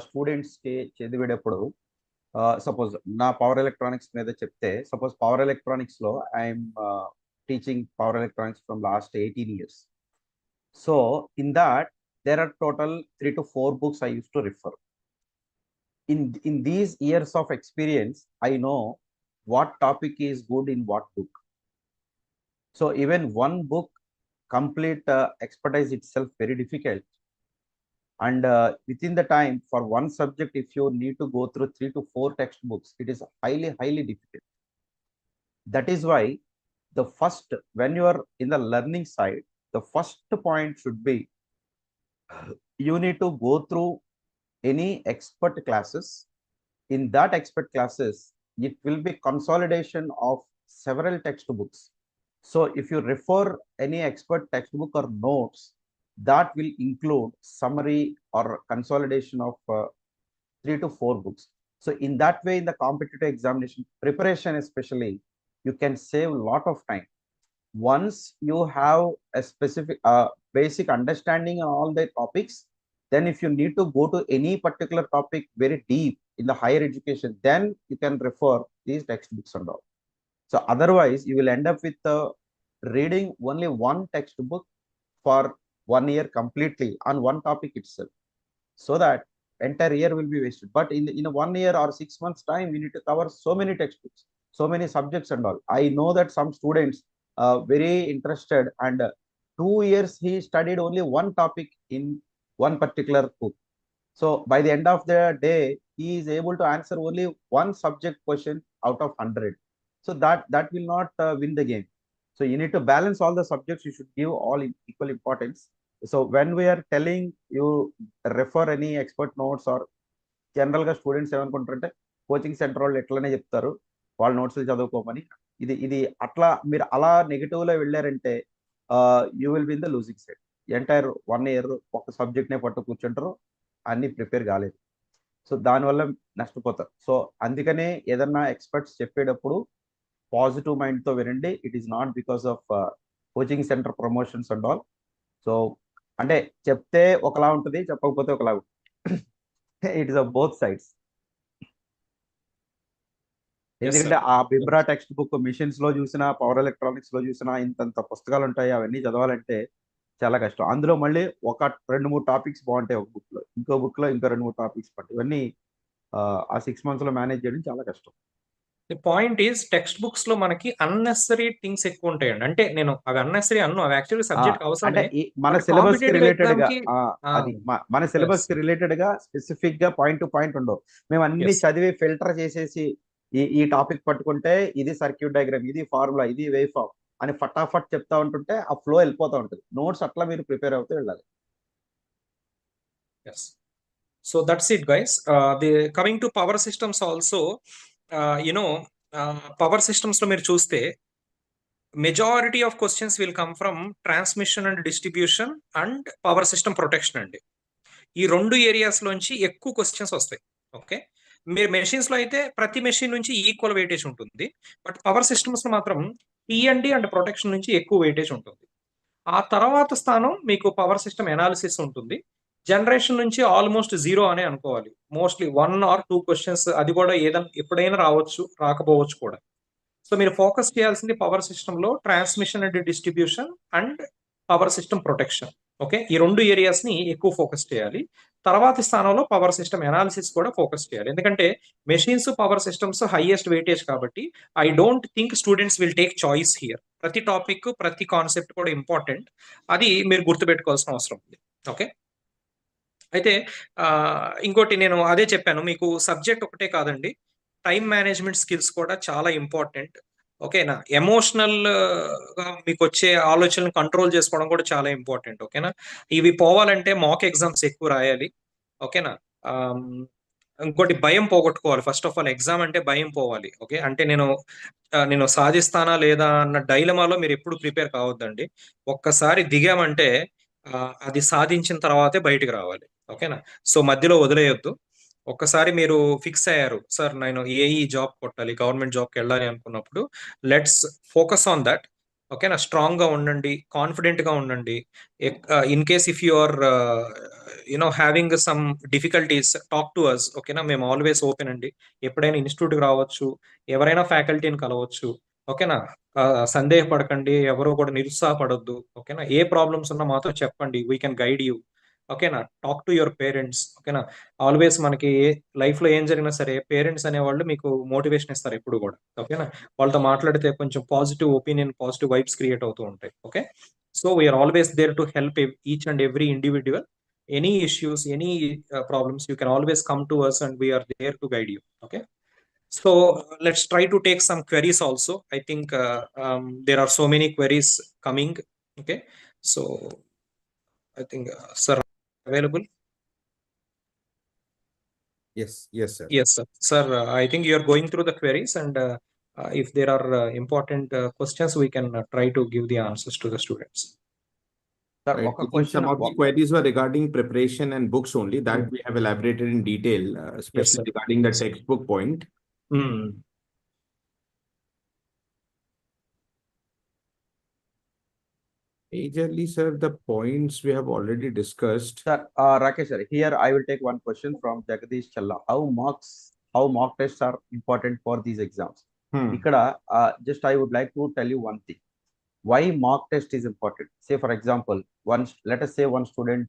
స్టూడెంట్స్కి చదివేటప్పుడు సపోజ్ నా పవర్ ఎలక్ట్రానిక్స్ మీద చెప్తే, సపోజ్ పవర్ ఎలక్ట్రానిక్స్లో I'm teaching power electronics from last 18 years. So in that there are total 3 to 4 books I used to refer. In these years of experience, I know what topic is good in what book. So even one book complete expertise itself very difficult, and within the time for one subject, if you need to go through 3 to 4 textbooks, it is highly difficult. That is why the first, when you are in the learning side, the first point should be you need to go through any expert classes. In that expert classes, it will be consolidation of several textbooks. So if you refer any expert textbook or notes, that will include summary or consolidation of 3 to 4 books. So in that way, in the competitive examination preparation especially, you can save a lot of time. Once you have a specific basic understanding on all the topics, then if you need to go to any particular topic very deep in the higher education, then you can refer these textbooks and all. So otherwise you will end up with reading only one textbook for 1 year completely on one topic itself, so that entire year will be wasted. But in a 1 year or 6 months time, we need to cover so many textbooks, so many subjects and all. I know that some students very interested, and 2 years he studied only one topic in one particular book. So by the end of the day, he is able to answer only one subject question out of 100. So that will not win the game. So you need to balance all the subjects. You should give all equal importance. So when we are telling you refer any expert notes, or general గా students ఏమనుకుంటారంటే coaching centre వాళ్ళు ఎట్లనే చెప్తారు, వాళ్ళ notes చదువుకోమని. ఇది అట్లా మీరు అలా నెగిటివ్ లో వెళ్ళారంటే you will be in the losing side. Entire 1 year ఒక సబ్జెక్ట్ నే పట్టు కూర్చుంటారు, అన్ని ప్రిపేర్ కాలేదు. సో దానివల్ల నష్టపోతారు. సో అందుకనే ఏదన్నా ఎక్స్పర్ట్స్ చెప్పేటప్పుడు పాజిటివ్ మైండ్ తో వినండి. It is not because of coaching centre promotions and all. So అంటే చెప్తే ఒకలా ఉంటుంది, చెప్పకపోతే ఒకలా ఉంటుంది. It is of both sides. ఎందుకంటే ఆ బిబ్రా టెక్స్ట్ బుక్ మిషన్స్ లో చూసినా, పవర్ ఎలక్ట్రానిక్స్ లో చూసినా ఇంతంత పుస్తకాలు ఉంటాయి. అవన్నీ చదవాలంటే చాలా కష్టం. అందులో మళ్ళీ ఒక 2-3 టాపిక్స్ బాగుంటాయి ఒక బుక్ లో, ఇంకో బుక్ లో ఇంకో 2-3 టాపిక్స్ పట్టు. ఇవన్నీ ఆ 6 months లో మేనేజ్ చేయడం చాలా కష్టం. The point is text books లో మనకి అన్నెసరీ థింగ్స్ ఎక్కువ ఉంటాయండి. అంటే నేను అవి అన్నెసరీ అన్ను, అవి యాక్చువల్లీ సబ్జెక్ట్ అవసరమే. అంటే మన సిలబస్ కి రిలేటెడ్ గా అది మన సిలబస్ కి Yes. రిలేటెడ్ గా స్పెసిఫిక్ గా పాయింట్ టు పాయింట్ ఉండవు. మేము అన్ని Yes. చదివి ఫిల్టర్ చేసేసి ఈ టాపిక్ పట్టుకుంటే ఇది సర్క్యూట్ డయాగ్రామ్, ఇది ఫార్ములా, ఇది వేవ్ ఫార్మ్ అని ఫటాఫట్ చెప్తా ఉంటుంటే ఆ ఫ్లో వెళ్ళిపోతా ఉంటుంది. నోట్స్ అట్లా మీరు ప్రిపేర్ అవుతూ వెళ్ళాలి. Yes. So that's it, guys. The coming to power systems also, power systems లో మీరు చూస్తే majority of questions will come from transmission and distribution and power system protection అండి. ఈ 2 ఏరియాస్ లోంచి ఎక్కువ క్వశ్చన్స్ వస్తాయి. ఓకే, మీరు మెషిన్స్ లో అయితే ప్రతి మెషిన్ నుంచి ఈక్వల్ వెయిటేజ్ ఉంటుంది. బట్ పవర్ సిస్టమ్స్ లో మాత్రం టీఎండి అండ్ ప్రొటెక్షన్ నుంచి ఎక్కువ వెయిటేజ్ ఉంటుంది. ఆ తర్వాత స్థానం మీకు పవర్ సిస్టమ్ ఎనాలిసిస్ ఉంటుంది. జనరేషన్ నుంచి ఆల్మోస్ట్ 0 అనే అనుకోవాలి. మోస్ట్లీ 1 or 2 క్వశ్చన్స్, అది కూడా ఏదైనా ఎప్పుడైనా రావచ్చు, రాకపోవచ్చు కూడా. సో మీరు ఫోకస్ చేయాల్సింది పవర్ సిస్టమ్ లో transmission and distribution and power system protection. Okay, ఈ 2 ఏరియాస్ ని ఎక్కువ ఫోకస్ చేయాలి. తర్వాతి స్థానంలో పవర్ సిస్టమ్ ఎనాలిసిస్ కూడా ఫోకస్ చేయాలి. ఎందుకంటే machines, power systems highest weightage కాబట్టి I don't think students will take choice here. ప్రతి టాపిక్, ప్రతి కాన్సెప్ట్ కూడా ఇంపార్టెంట్. అది మీరు గుర్తుపెట్టుకోవాల్సిన అవసరం ఉంది. ఓకే, అయితే ఇంకోటి నేను అదే చెప్పాను, మీకు సబ్జెక్ట్ ఒకటే కాదండి, టైం మేనేజ్మెంట్ స్కిల్స్ కూడా చాలా ఇంపార్టెంట్. ఓకేనా, ఎమోషనల్ గా మీకు వచ్చే ఆలోచనలు కంట్రోల్ చేసుకోవడం కూడా చాలా ఇంపార్టెంట్. ఓకేనా, ఇవి పోవాలంటే మాక్ ఎగ్జామ్స్ ఎక్కువ రాయాలి. ఓకేనా, ఇంకోటి భయం పోగొట్టుకోవాలి. ఫస్ట్ ఆఫ్ ఆల్ ఎగ్జామ్ అంటే భయం పోవాలి. ఓకే, అంటే నేను సాధిస్తానా లేదా అన్న డైలమాలో మీరు ఎప్పుడు ప్రిపేర్ కావద్దండి. ఒక్కసారి దిగామంటే అది సాధించిన తర్వాతే బయటికి రావాలి. ఓకేనా, సో మధ్యలో వదిలేయొద్దు. ఒక్కసారి మీరు ఫిక్స్ అయ్యారు, సార్ నేను ఏఈ జాబ్ కొట్టాలి, గవర్నమెంట్ జాబ్కి వెళ్ళాలి అనుకున్నప్పుడు లెట్స్ ఫోకస్ ఆన్ దట్. ఓకేనా, స్ట్రాంగ్ గా ఉండండి, కాన్ఫిడెంట్ గా ఉండండి. In case if you are having some difficulties, talk to us. ఓకేనా, మేము ఆల్వేస్ ఓపెన్ అండి. ఎప్పుడైనా ఇన్స్టిట్యూట్కి రావచ్చు, ఎవరైనా ఫ్యాకల్టీని కలవచ్చు. ఓకేనా, సందేహపడకండి, ఎవరు కూడా నిరుత్సాహపడొద్దు. ఓకేనా, ఏ ప్రాబ్లమ్స్ ఉన్నా మాతో చెప్పండి, వీ కెన్ గైడ్ యూ. ఓకేనా, టాక్ టు యువర్ పేరెంట్స్. ఓకేనా, ఆల్వేస్ మనకి లైఫ్ లో ఏం జరిగినా సరే పేరెంట్స్ అనేవాళ్ళు మీకు మోటివేషన్ ఇస్తారు ఎప్పుడు కూడా. ఓకేనా, వాళ్ళతో మాట్లాడితే కొంచెం positive opinion, positive vibes create అవుతూ ఉంటాయి. Okay, so we are always there to help each and every individual. Any issues, any problems, you can always come to us and we are there to guide you. Okay, so let's try to take some queries also. I think there are so many queries coming. Okay, so I think sir available. Yes, sir. Yes sir. Sir, I think you are going through the queries, and if there are important questions, we can try to give the answers to the students. Sir, Right. I think some of the queries were regarding preparation and books only, that we have elaborated in detail, especially sir. regarding the textbook point. Majorly, sir, the points we have already discussed. Sir, Rakesh sir, here I will take one question from Jagadish Challa. How mock tests are important for these exams? Ikkada, just I would like to tell you one thing. why mock test is important. Say, for example, let us say one student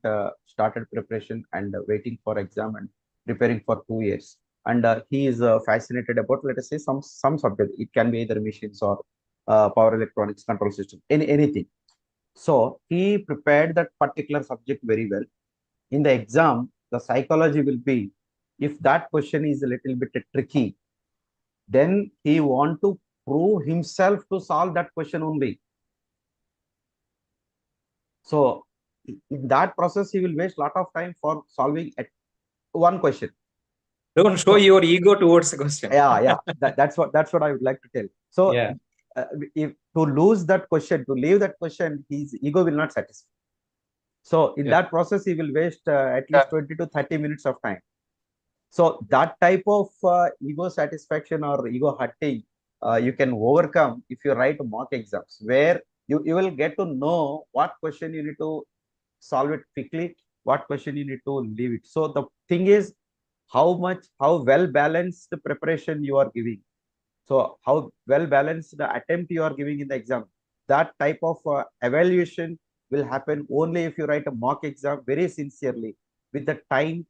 started preparation and waiting for exam and preparing for 2 years, and he is fascinated about, let us say, some subject. It can be either machines or power electronics, control system, anything. So he prepared that particular subject very well. In the exam, the psychology will be, if that question is a little bit tricky, then he want to prove himself to solve that question only. So in that process, he will waste a lot of time for solving one question. Don't show your ego towards the question. Yeah. That's what I would like to tell. So Yeah. If to lose that question, to leave that question, his ego will not satisfy. So in that process, he will waste at least 20 to 30 minutes of time. So that type of ego satisfaction or ego hurting, you can overcome if you write mock exams, where you will get to know what question you need to solve it quickly, what question you need to leave it. So the thing is, how well balanced the preparation you are giving. So how well balanced the attempt you are giving in the exam. That type of evaluation will happen only if you write a mock exam very sincerely with the time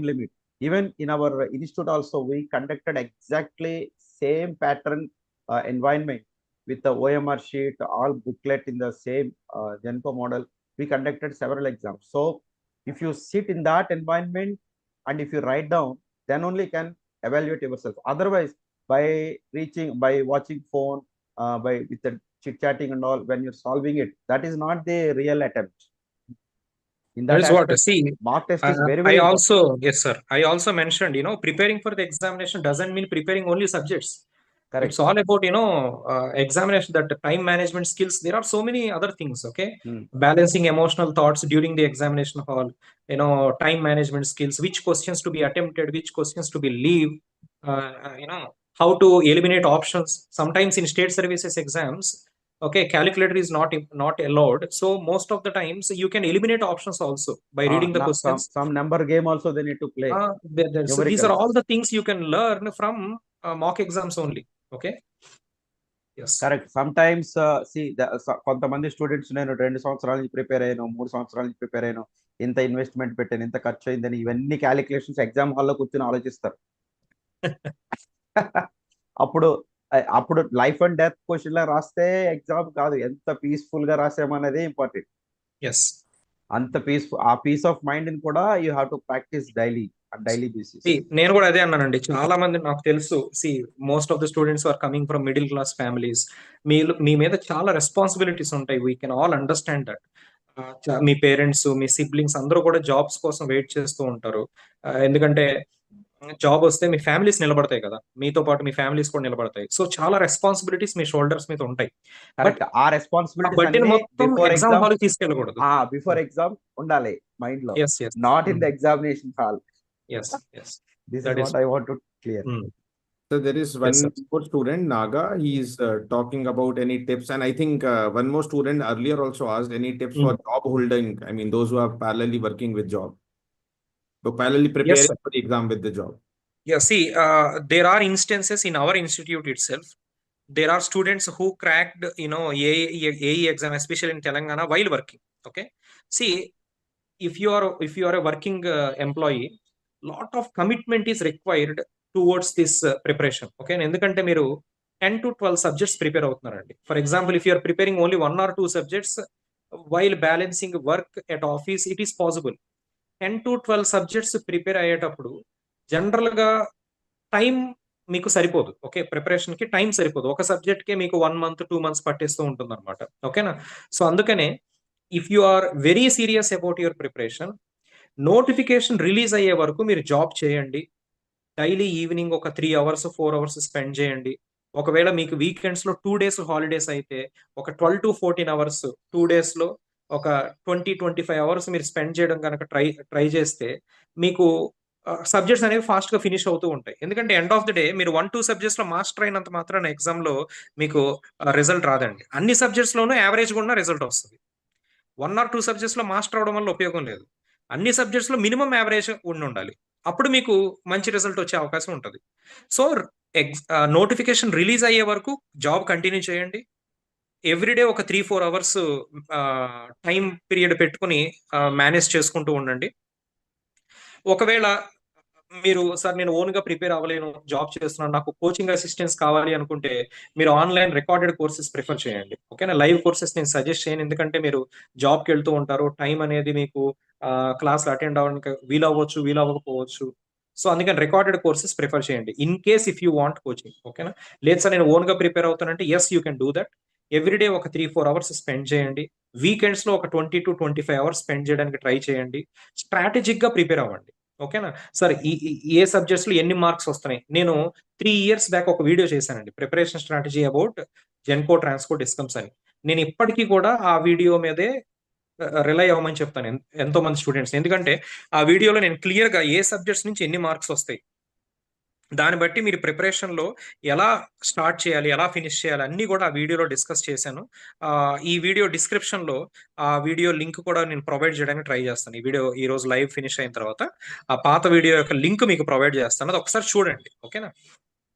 limit. Even in our institute also, we conducted exactly same pattern environment with the OMR sheet, all booklet in the same GENCO model. We conducted several exams. So if you sit in that environment and if you write down, then only can evaluate yourself. Otherwise, by watching phone, by with the chit chatting and all, when you're solving it, that is not the real attempt. In that is what aspect, see. mock test is very I important. also, yes, sir. I also mentioned, preparing for the examination doesn't mean preparing only subjects. Correct. It's all about, examination, that time management skills. There are so many other things, okay? Balancing emotional thoughts during the examination hall, time management skills, which questions to be attempted, which questions to be leave, how to eliminate options. Sometimes in state services exams, okay, calculator is not allowed. So most of the times you can eliminate options also by reading the questions. Some number game also they need to play. So these are all the things you can learn from mock exams only. Okay. Yes. Correct. Sometimes see, కొంతమంది students నేను 2 సంవత్సరాల నుంచి prepare అయ్యాను, 3 సంవత్సరాల నుంచి prepare అయ్యాను, ఇంత investment పెట్టాను, ఇంత ఖర్చు అయిందని, ఇవన్నీ క్యాలిక్యులేషన్స్ ఎగ్జామ్ హాల్లో కూర్చొని ఆలోచిస్తారు. అప్పుడు లైఫ్ అండ్ డెత్ క్వశ్చన్ లా రాస్తే ఎగ్జామ్ కాదు, ఎంత పీస్ఫుల్ గా రాసామనేది ఇంపార్టెంట్. ఎస్. అంత పీస్ ఆఫ్ మైండ్ ని కూడా you have to practice daily basis. నేను కూడా అదే అన్నానండి. చాలా మంది నాకు తెలుసు. Most of the students are coming from middle class families. మీ మీద చాలా రెస్పాన్సిబిలిటీస్ ఉంటాయి. We can all understand that. మీ పేరెంట్స్, మీ సిబ్లింగ్స్ అందరూ కూడా జాబ్స్ కోసం వెయిట్ చేస్తూ ఉంటారు. ఎందుకంటే జాబ్ వస్తే మీ ఫ్యామిలీస్ నిలబడతాయి కదా, మీతో పాటు మీ ఫ్యామిలీస్ కూడా నిలబడతాయి. సో చాలా రెస్పాన్సిబిలిటీస్ మీ షోల్డర్స్ మీద ఉంటాయి. బట్ ఆ రెస్పాన్సిబిలిటీస్ మొత్తం ఎగ్జామ్ హాల్ తీసుకెళ్ళకూడదు. బిఫోర్ ఎగ్జామ్ ఉండాలి మైండ్ లో, yes. Not in the examination hall. Yes. This is what I want to clear. So there is one more student, Naga. He is talking about any tips, and I think one more student earlier also asked any tips for job holding. I mean, those who are parallelly working with job, so parallelly preparing for the exam with the job. Yeah, see, there are instances in our institute itself. There are students who cracked, AE exam, especially in Telangana, while working. Okay, see, if you are a working employee, lot of commitment is required towards this preparation. Okay, ఎందుకంటే మీరు 10 to 12 subjects prepare అవుతున్నారండి. For example, if you are preparing only 1 or 2 subjects while balancing work at office, it is possible. 10 to 12 subjects prepare అయ్యేటప్పుడు general గా time మీకు సరిపోదు. Okay, preparation కి time సరిపోదు. ఒక సబ్జెక్ట్ కి మీకు 1 month 2 months పట్టేస్తూ ఉంటుంది అనమాట. ఓకేనా? సో అందుకనే if you are very serious about your preparation, notification release అయ్యే వరకు మీరు జాబ్ చేయండి. డైలీ ఈవినింగ్ ఒక 3 hours 4 hours స్పెండ్ చేయండి. ఒకవేళ మీకు వీకెండ్స్ లో 2 days హాలిడేస్ అయితే ఒక 12 to 14 hours 2 days లో ఒక 20-25 hours మీరు స్పెండ్ చేయడం కనుక ట్రై చేస్తే మీకు సబ్జెక్ట్స్ అనేవి ఫాస్ట్ గా ఫినిష్ అవుతూ ఉంటాయి. ఎందుకంటే ఎండ్ ఆఫ్ ద డే మీరు 1-2 subjects లో మాస్టర్ అయినంత మాత్రాన ఎగ్జామ్ లో మీకు రిజల్ట్ రాదండి. అన్ని సబ్జెక్ట్స్ లోనూ యావరేజ్ కూడా రిజల్ట్ వస్తుంది. 1 or 2 subjects లో మాస్టర్ అవడం వల్ల ఉపయోగం లేదు. అన్ని సబ్జెక్ట్స్ లో మినిమం యావరేజ్ ఉండాలి. అప్పుడు మీకు మంచి రిజల్ట్ వచ్చే అవకాశం ఉంటుంది. సో నోటిఫికేషన్ రిలీజ్ అయ్యే వరకు జాబ్ కంటిన్యూ చేయండి. ఎవ్రీడే ఒక 3-4 అవర్స్ టైం పీరియడ్ పెట్టుకుని మేనేజ్ చేసుకుంటూ ఉండండి. ఒకవేళ మీరు సార్ నేను ఓన్ గా ప్రిపేర్ అవ్వలేను, జాబ్ చేస్తున్నాను, నాకు కోచింగ్ అసిస్టెన్స్ కావాలి అనుకుంటే మీరు ఆన్లైన్ రికార్డెడ్ కోర్సెస్ ప్రిఫర్ చేయండి. ఓకేనా? లైవ్ కోర్సెస్ నేను సజెస్ట్ చేయను, ఎందుకంటే మీరు జాబ్కి వెళ్తూ ఉంటారు, టైం అనేది మీకు క్లాస్ అటెండ్ అవ్వడానికి వీలవ్వచ్చు, వీలవ్వకపోవచ్చు. సో అందుకని రికార్డెడ్ కోర్సెస్ ప్రిఫర్ చేయండి in case if you want coaching. ఓకేనా? లేదు సార్ నేను ఓన్ గా ప్రిపేర్ అవుతానంటే yes you can do that. Everyday ఒక 3-4 అవర్స్ స్పెండ్ చేయండి. వీకెండ్స్ లో ఒక 20-25 అవర్స్ స్పెండ్ చేయడానికి ట్రై చేయండి. స్ట్రాటజిక్ గా ప్రిపేర్ అవ్వండి. ఓకేనా? సార్ ఏ సబ్జెక్ట్స్ లో ఎన్ని మార్క్స్ వస్తున్నాయి? నేను 3 ఇయర్స్ బ్యాక్ ఒక వీడియో చేశానండి, preparation strategy about Genco Transco discoms అని. నేను ఇప్పటికీ కూడా ఆ వీడియో మీదే రిలై అవ్వమని చెప్తాను ఎంతో మంది స్టూడెంట్స్, ఎందుకంటే ఆ వీడియోలో నేను క్లియర్ గా ఏ సబ్జెక్ట్స్ నుంచి ఎన్ని మార్క్స్ వస్తాయి, దాన్ని బట్టి మీరు ప్రిపరేషన్ లో ఎలా స్టార్ట్ చేయాలి, ఎలా ఫినిష్ చేయాలి అన్ని కూడా ఆ వీడియోలో డిస్కస్ చేశాను. ఈ వీడియో డిస్క్రిప్షన్ లో ఆ వీడియో లింక్ కూడా నేను ప్రొవైడ్ చేయడానికి ట్రై చేస్తాను. ఈ వీడియో ఈ రోజు లైవ్ ఫినిష్ అయిన తర్వాత ఆ పాత వీడియో యొక్క లింక్ మీకు ప్రొవైడ్ చేస్తాను, అది ఒకసారి చూడండి. ఓకేనా?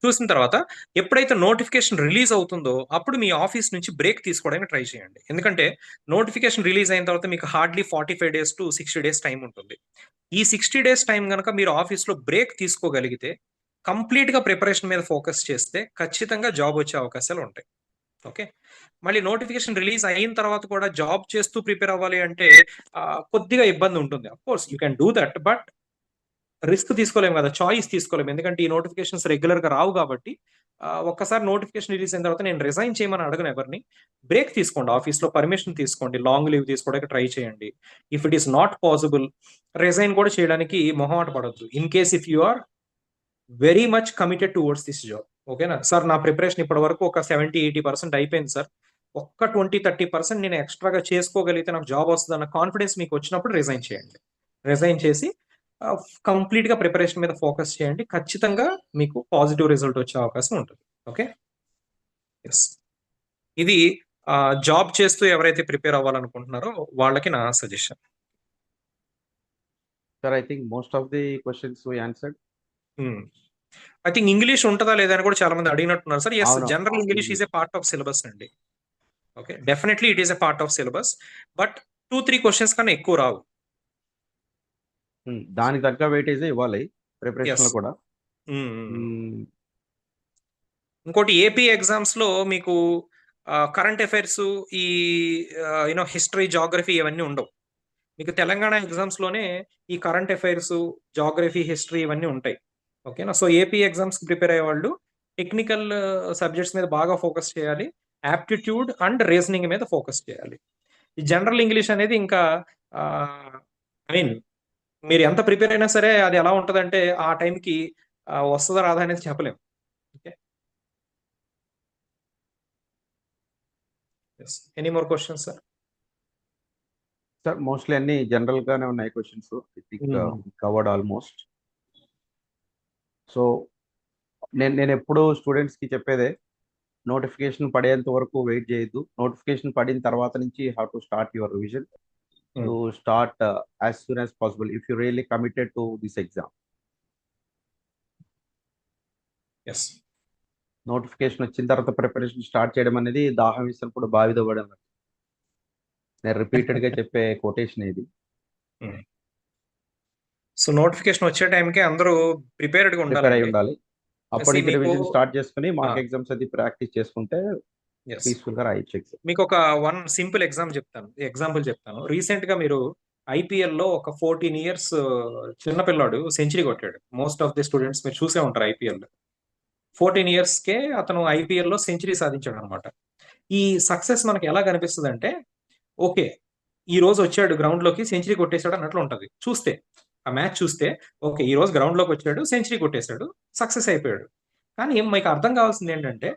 చూసిన తర్వాత ఎప్పుడైతే నోటిఫికేషన్ రిలీజ్ అవుతుందో అప్పుడు మీ ఆఫీస్ నుంచి బ్రేక్ తీసుకోవడానికి ట్రై చేయండి. ఎందుకంటే నోటిఫికేషన్ రిలీజ్ అయిన తర్వాత మీకు hardly 45 days to 60 days time ఉంటుంది. ఈ 60 days టైం కనుక మీరు ఆఫీస్లో బ్రేక్ తీసుకోగలిగితే, కంప్లీట్ గా ప్రిపరేషన్ మీద ఫోకస్ చేస్తే ఖచ్చితంగా జాబ్ వచ్చే అవకాశాలు ఉంటాయి. ఓకే? మళ్ళీ నోటిఫికేషన్ రిలీజ్ అయిన తర్వాత కూడా జాబ్ చేస్తూ ప్రిపేర్ అవ్వాలి అంటే కొద్దిగా ఇబ్బంది ఉంటుంది. Of course you can do that, but risk తీసుకోలేము కదా, చాయిస్ తీసుకోలేము, ఎందుకంటే ఈ నోటిఫికేషన్స్ రెగ్యులర్ గా రావు కాబట్టి. ఒక్కసారి నోటిఫికేషన్ రిలీజ్ అయిన తర్వాత నేను రిజైన్ చేయమని అడగను ఎవరిని. బ్రేక్ తీసుకోండి, ఆఫీస్ లో పర్మిషన్ తీసుకోండి, లాంగ్ లీవ్ తీసుకోవడానికి ట్రై చేయండి. If it is not possible, resign కూడా చేయడానికి మొహమాట పడద్దు in case if you are very much committed towards this job. ఓకేనా? సార్ నా ప్రిపరేషన్ ఇప్పటి వరకు ఒక 70-80% అయిపోయింది సార్, ఒక్క 20-30% నేను ఎక్స్ట్రాగా చేసుకోగలిగితే నాకు జాబ్ వస్తుంది అన్న కాన్ఫిడెన్స్ మీకు వచ్చినప్పుడు రిజైన్ చేయండి. రిజైన్ చేసి కంప్లీట్ గా ప్రిపరేషన్ మీద ఫోకస్ చేయండి, ఖచ్చితంగా మీకు పాజిటివ్ రిజల్ట్ వచ్చే అవకాశం ఉంటుంది. ఓకే? ఎస్, ఇది జాబ్ చేస్తూ ఎవరైతే ప్రిపేర్ అవ్వాలనుకుంటున్నారో వాళ్ళకి నా suggestion. Sir, I think most of the questions we answered. I think English ఉంటుందా లేదా అని కూడా చాలా మంది అడిగినట్టున్నారు సార్. ఎస్, అవును. General English is a part of syllabus అండి. Okay, definitely it is a part of syllabus, but 2-3 questions కన్నా ఎక్కువ రావు. దానికి తగ్గ వెయిటేజ్ ఇవ్వాలి ప్రిపరేషన్ లో Yes. కూడా. ఇంకోటి ఏపీ ఎగ్జామ్స్ లో మీకు కరెంట్ అఫైర్స్, ఈ హిస్టరీ, జాగ్రఫీ ఇవన్నీ ఉండవు. మీకు తెలంగాణ ఎగ్జామ్స్ లోనే ఈ కరెంట్ అఫైర్స్, జాగ్రఫీ, హిస్టరీ ఇవన్నీ ఉంటాయి. ఓకేనా? సో ఏపీ ఎగ్జామ్స్ కి ప్రిపేర్ అయ్యే వాళ్ళు టెక్నికల్ సబ్జెక్ట్స్ మీద బాగా ఫోకస్ చేయాలి, యాప్టిట్యూడ్ అండ్ రీజనింగ్ మీద ఫోకస్ చేయాలి. ఈ జనరల్ ఇంగ్లీష్ అనేది ఇంకా ఐ మీన్ మీరు ఎంత ప్రిపేర్ అయినా సరే అది ఎలా ఉంటదంటే ఆ టైంకి వస్తుందా రాదా అనేది చెప్పలేము. Okay, any more questions sir? Sir mostly అన్ని జనరల్ గానే ఉన్నాయి questions. I think covered almost. So నేను ఎప్పుడు స్టూడెంట్స్ కి చెప్పేదే, నోటిఫికేషన్ పడేంత వరకు వెయిట్ చేయొద్దు. నోటిఫికేషన్ పడిన తర్వాత నుంచి how to start your revision to start as soon as possible if you really committed to this exam. Yes, notification వచ్చిన తర్వాత ప్రిపరేషన్ స్టార్ట్ చేయడం అనేది దాహం వేసినప్పుడు బావిలో పడడం. నేను రిపీటెడ్ గా చెప్పే కొటేషన్ ఇది. సో నోటిఫికేషన్ వచ్చే టైంకి అందరూ ప్రిపేర్డ్ గా ప్రిపేర్ అయి ఉండాలండి. ఉండాలి. అప్పటికి మీకు రివిజన్ స్టార్ట్ చేసుకుని మాక్ ఎగ్జామ్స్ అది ప్రాక్టీస్ చేసుకుంటే yes, పీస్ఫుల్ గా రాయొచ్చు ఎగ్జామ్. మీకు ఒక వన్ సింపుల్ ఎగ్జాంపుల్ చెప్తాను. రీసెంట్ గా మీరు ఐపీఎల్ లో ఒక 14 ఇయర్స్ చిన్నపిల్లాడు సెంచరీ కొట్టాడు. మోస్ట్ ఆఫ్ ది స్టూడెంట్స్ మీరు చూసే ఉంటారు ఐపీఎల్. 14 ఇయర్స్ కే అతను ఐపీఎల్ లో సెంచరీ సాధించాడు అనమాట. ఈ సక్సెస్ మనకి ఎలా కనిపిస్తుంది అంటే, ఓకే ఈ రోజు వచ్చాడు గ్రౌండ్ లోకి సెంచరీ కొట్టేశాడు అన్నట్లు ఉంటది చూస్తే. ఆ మ్యాచ్ చూస్తే ఓకే ఈ రోజు గ్రౌండ్ లోకి వచ్చాడు, సెంచరీ కొట్టేశాడు, సక్సెస్ అయిపోయాడు. కానీ మీకు అర్థం కావాల్సింది ఏంటంటే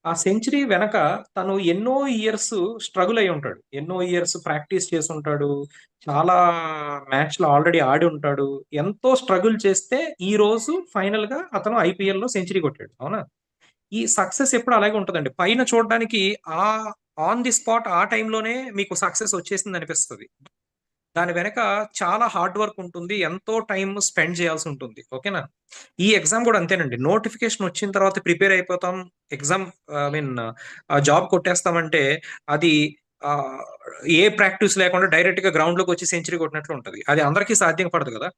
ఆ సెంచరీ వెనక తను ఎన్నో ఇయర్స్ స్ట్రగుల్ అయి ఉంటాడు, ఎన్నో ఇయర్స్ ప్రాక్టీస్ చేసి ఉంటాడు, చాలా మ్యాచ్లు ఆల్రెడీ ఆడి ఉంటాడు, ఎంతో స్ట్రగుల్ చేస్తే ఈ రోజు ఫైనల్ గా అతను ఐపీఎల్ లో సెంచరీ కొట్టాడు. అవునా? ఈ సక్సెస్ ఎప్పుడు అలాగే ఉంటుందండి. పైన చూడడానికి ఆ ఆన్ ది స్పాట్ ఆ టైంలోనే మీకు సక్సెస్ వచ్చేసింది అనిపిస్తుంది. దాని వెనక చాలా హార్డ్ వర్క్ ఉంటుంది, ఎంతో టైం స్పెండ్ చేయాల్సి ఉంటుంది. ఓకేనా? ఈ ఎగ్జామ్ కూడా అంతేనండి. నోటిఫికేషన్ వచ్చిన తర్వాత ప్రిపేర్ అయిపోతాం, ఎగ్జామ్ ఐ మీన్ జాబ్ కొట్టేస్తామంటే అది ఆ, ఏ ప్రాక్టీస్ లేకుండా డైరెక్ట్ గా గ్రౌండ్ లోకి వచ్చి సెంచరీ కొట్టినట్లు ఉంటుంది. అది అందరికీ సాధ్యం పడదు కదా.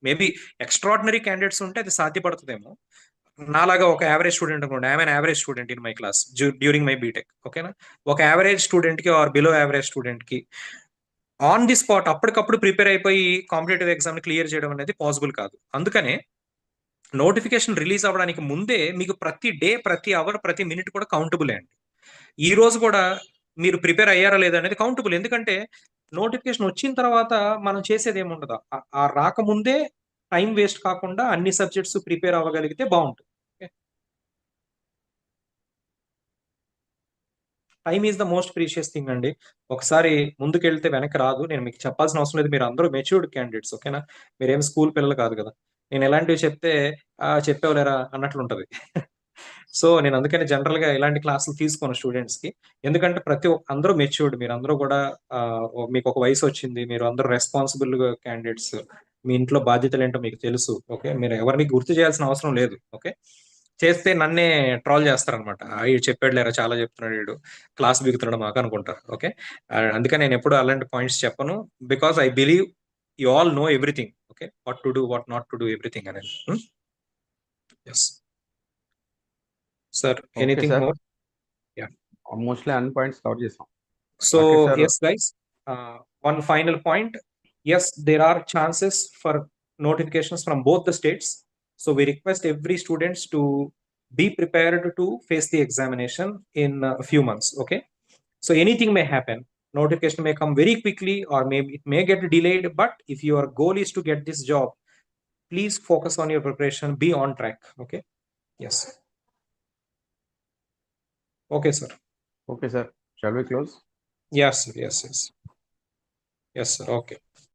మేబీ ఎక్స్ట్రాడినరీ క్యాండిడేట్స్ ఉంటే అది సాధ్యపడుతుందేమో. నాలాగా ఒక యావరేజ్ స్టూడెంట్ అనుకోండి, I'm average student in my class during my BTech. ఓకేనా? ఒక యావరేజ్ స్టూడెంట్ కి ఆర్ బిలో యావరేజ్ స్టూడెంట్ కి ఆన్ ది స్పాట్ అప్పటికప్పుడు ప్రిపేర్ అయిపోయి కాంపిటేటివ్ ఎగ్జామ్ ని క్లియర్ చేయడం అనేది పాసిబుల్ కాదు. అందుకనే నోటిఫికేషన్ రిలీజ్ అవ్వడానికి ముందే మీకు ప్రతి డే, ప్రతి అవర్, ప్రతి మినిట్ కూడా కౌంటబుల్ అండి. ఈ రోజు కూడా మీరు ప్రిపేర్ అయ్యారా లేదా అనేది కౌంటబుల్. ఎందుకంటే నోటిఫికేషన్ వచ్చిన తర్వాత మనం చేసేది ఏముండదు. ఆ రాకముందే టైం వేస్ట్ కాకుండా అన్ని సబ్జెక్ట్స్ ప్రిపేర్ అవ్వగలిగితే బాగుంటుంది. Time is the most precious thing అండి. ఒకసారి ముందుకెళ్తే వెనక్కి రాదు. నేను మీకు చెప్పాల్సిన అవసరం లేదు. మీరు అందరూ మెచ్యూర్డ్ క్యాండిడేట్స్. ఓకేనా? మీరేం స్కూల్ పిల్లలు కాదు కదా. నేను ఎలాంటివి చెప్తే చెప్పేవలేరా అన్నట్లు ఉంటది. సో నేను అందుకని జనరల్ గా ఇలాంటి క్లాసులు తీసుకోను స్టూడెంట్స్ కి. ఎందుకంటే అందరూ మెచ్యూర్డ్, మీరు అందరూ కూడా మీకు ఒక వయసు వచ్చింది, మీరు అందరూ రెస్పాన్సిబుల్ క్యాండిడేట్స్, మీ ఇంట్లో బాధ్యతలు ఏంటో మీకు తెలుసు. ఓకే, మీరు ఎవరిని గుర్తు చేయాల్సిన అవసరం లేదు. ఓకే, చేస్తే నన్నే ట్రాల్ చేస్తారనమాట. వీడు చెప్పాడు లేరా, చాలా చెప్తున్నాడు వీడు, క్లాస్ బిగుతున్నాడు మాకు అనుకుంటారు. ఓకే, అందుకని నేను ఎప్పుడు అలాంటి పాయింట్స్ చెప్పను. Because I believe you all know everything. Okay, what to do, what not to do, everything అనేది. Yes sir, okay anything sir, more? Mostly అన్ని పాయింట్స్ కవర్ చేసాం. So, Rakesh sir, yes, guys, one final point. Yes, there are chances for notifications from both the states. So, we request every students to be prepared to face the examination in a few months. Okay. So, anything may happen. Notification may come very quickly, or maybe it may get delayed. But if your goal is to get this job, please focus on your preparation, be on track. Okay. Yes. Okay, sir. Okay sir, shall we close? Yes, sir. Yes, yes. Yes, sir. Okay.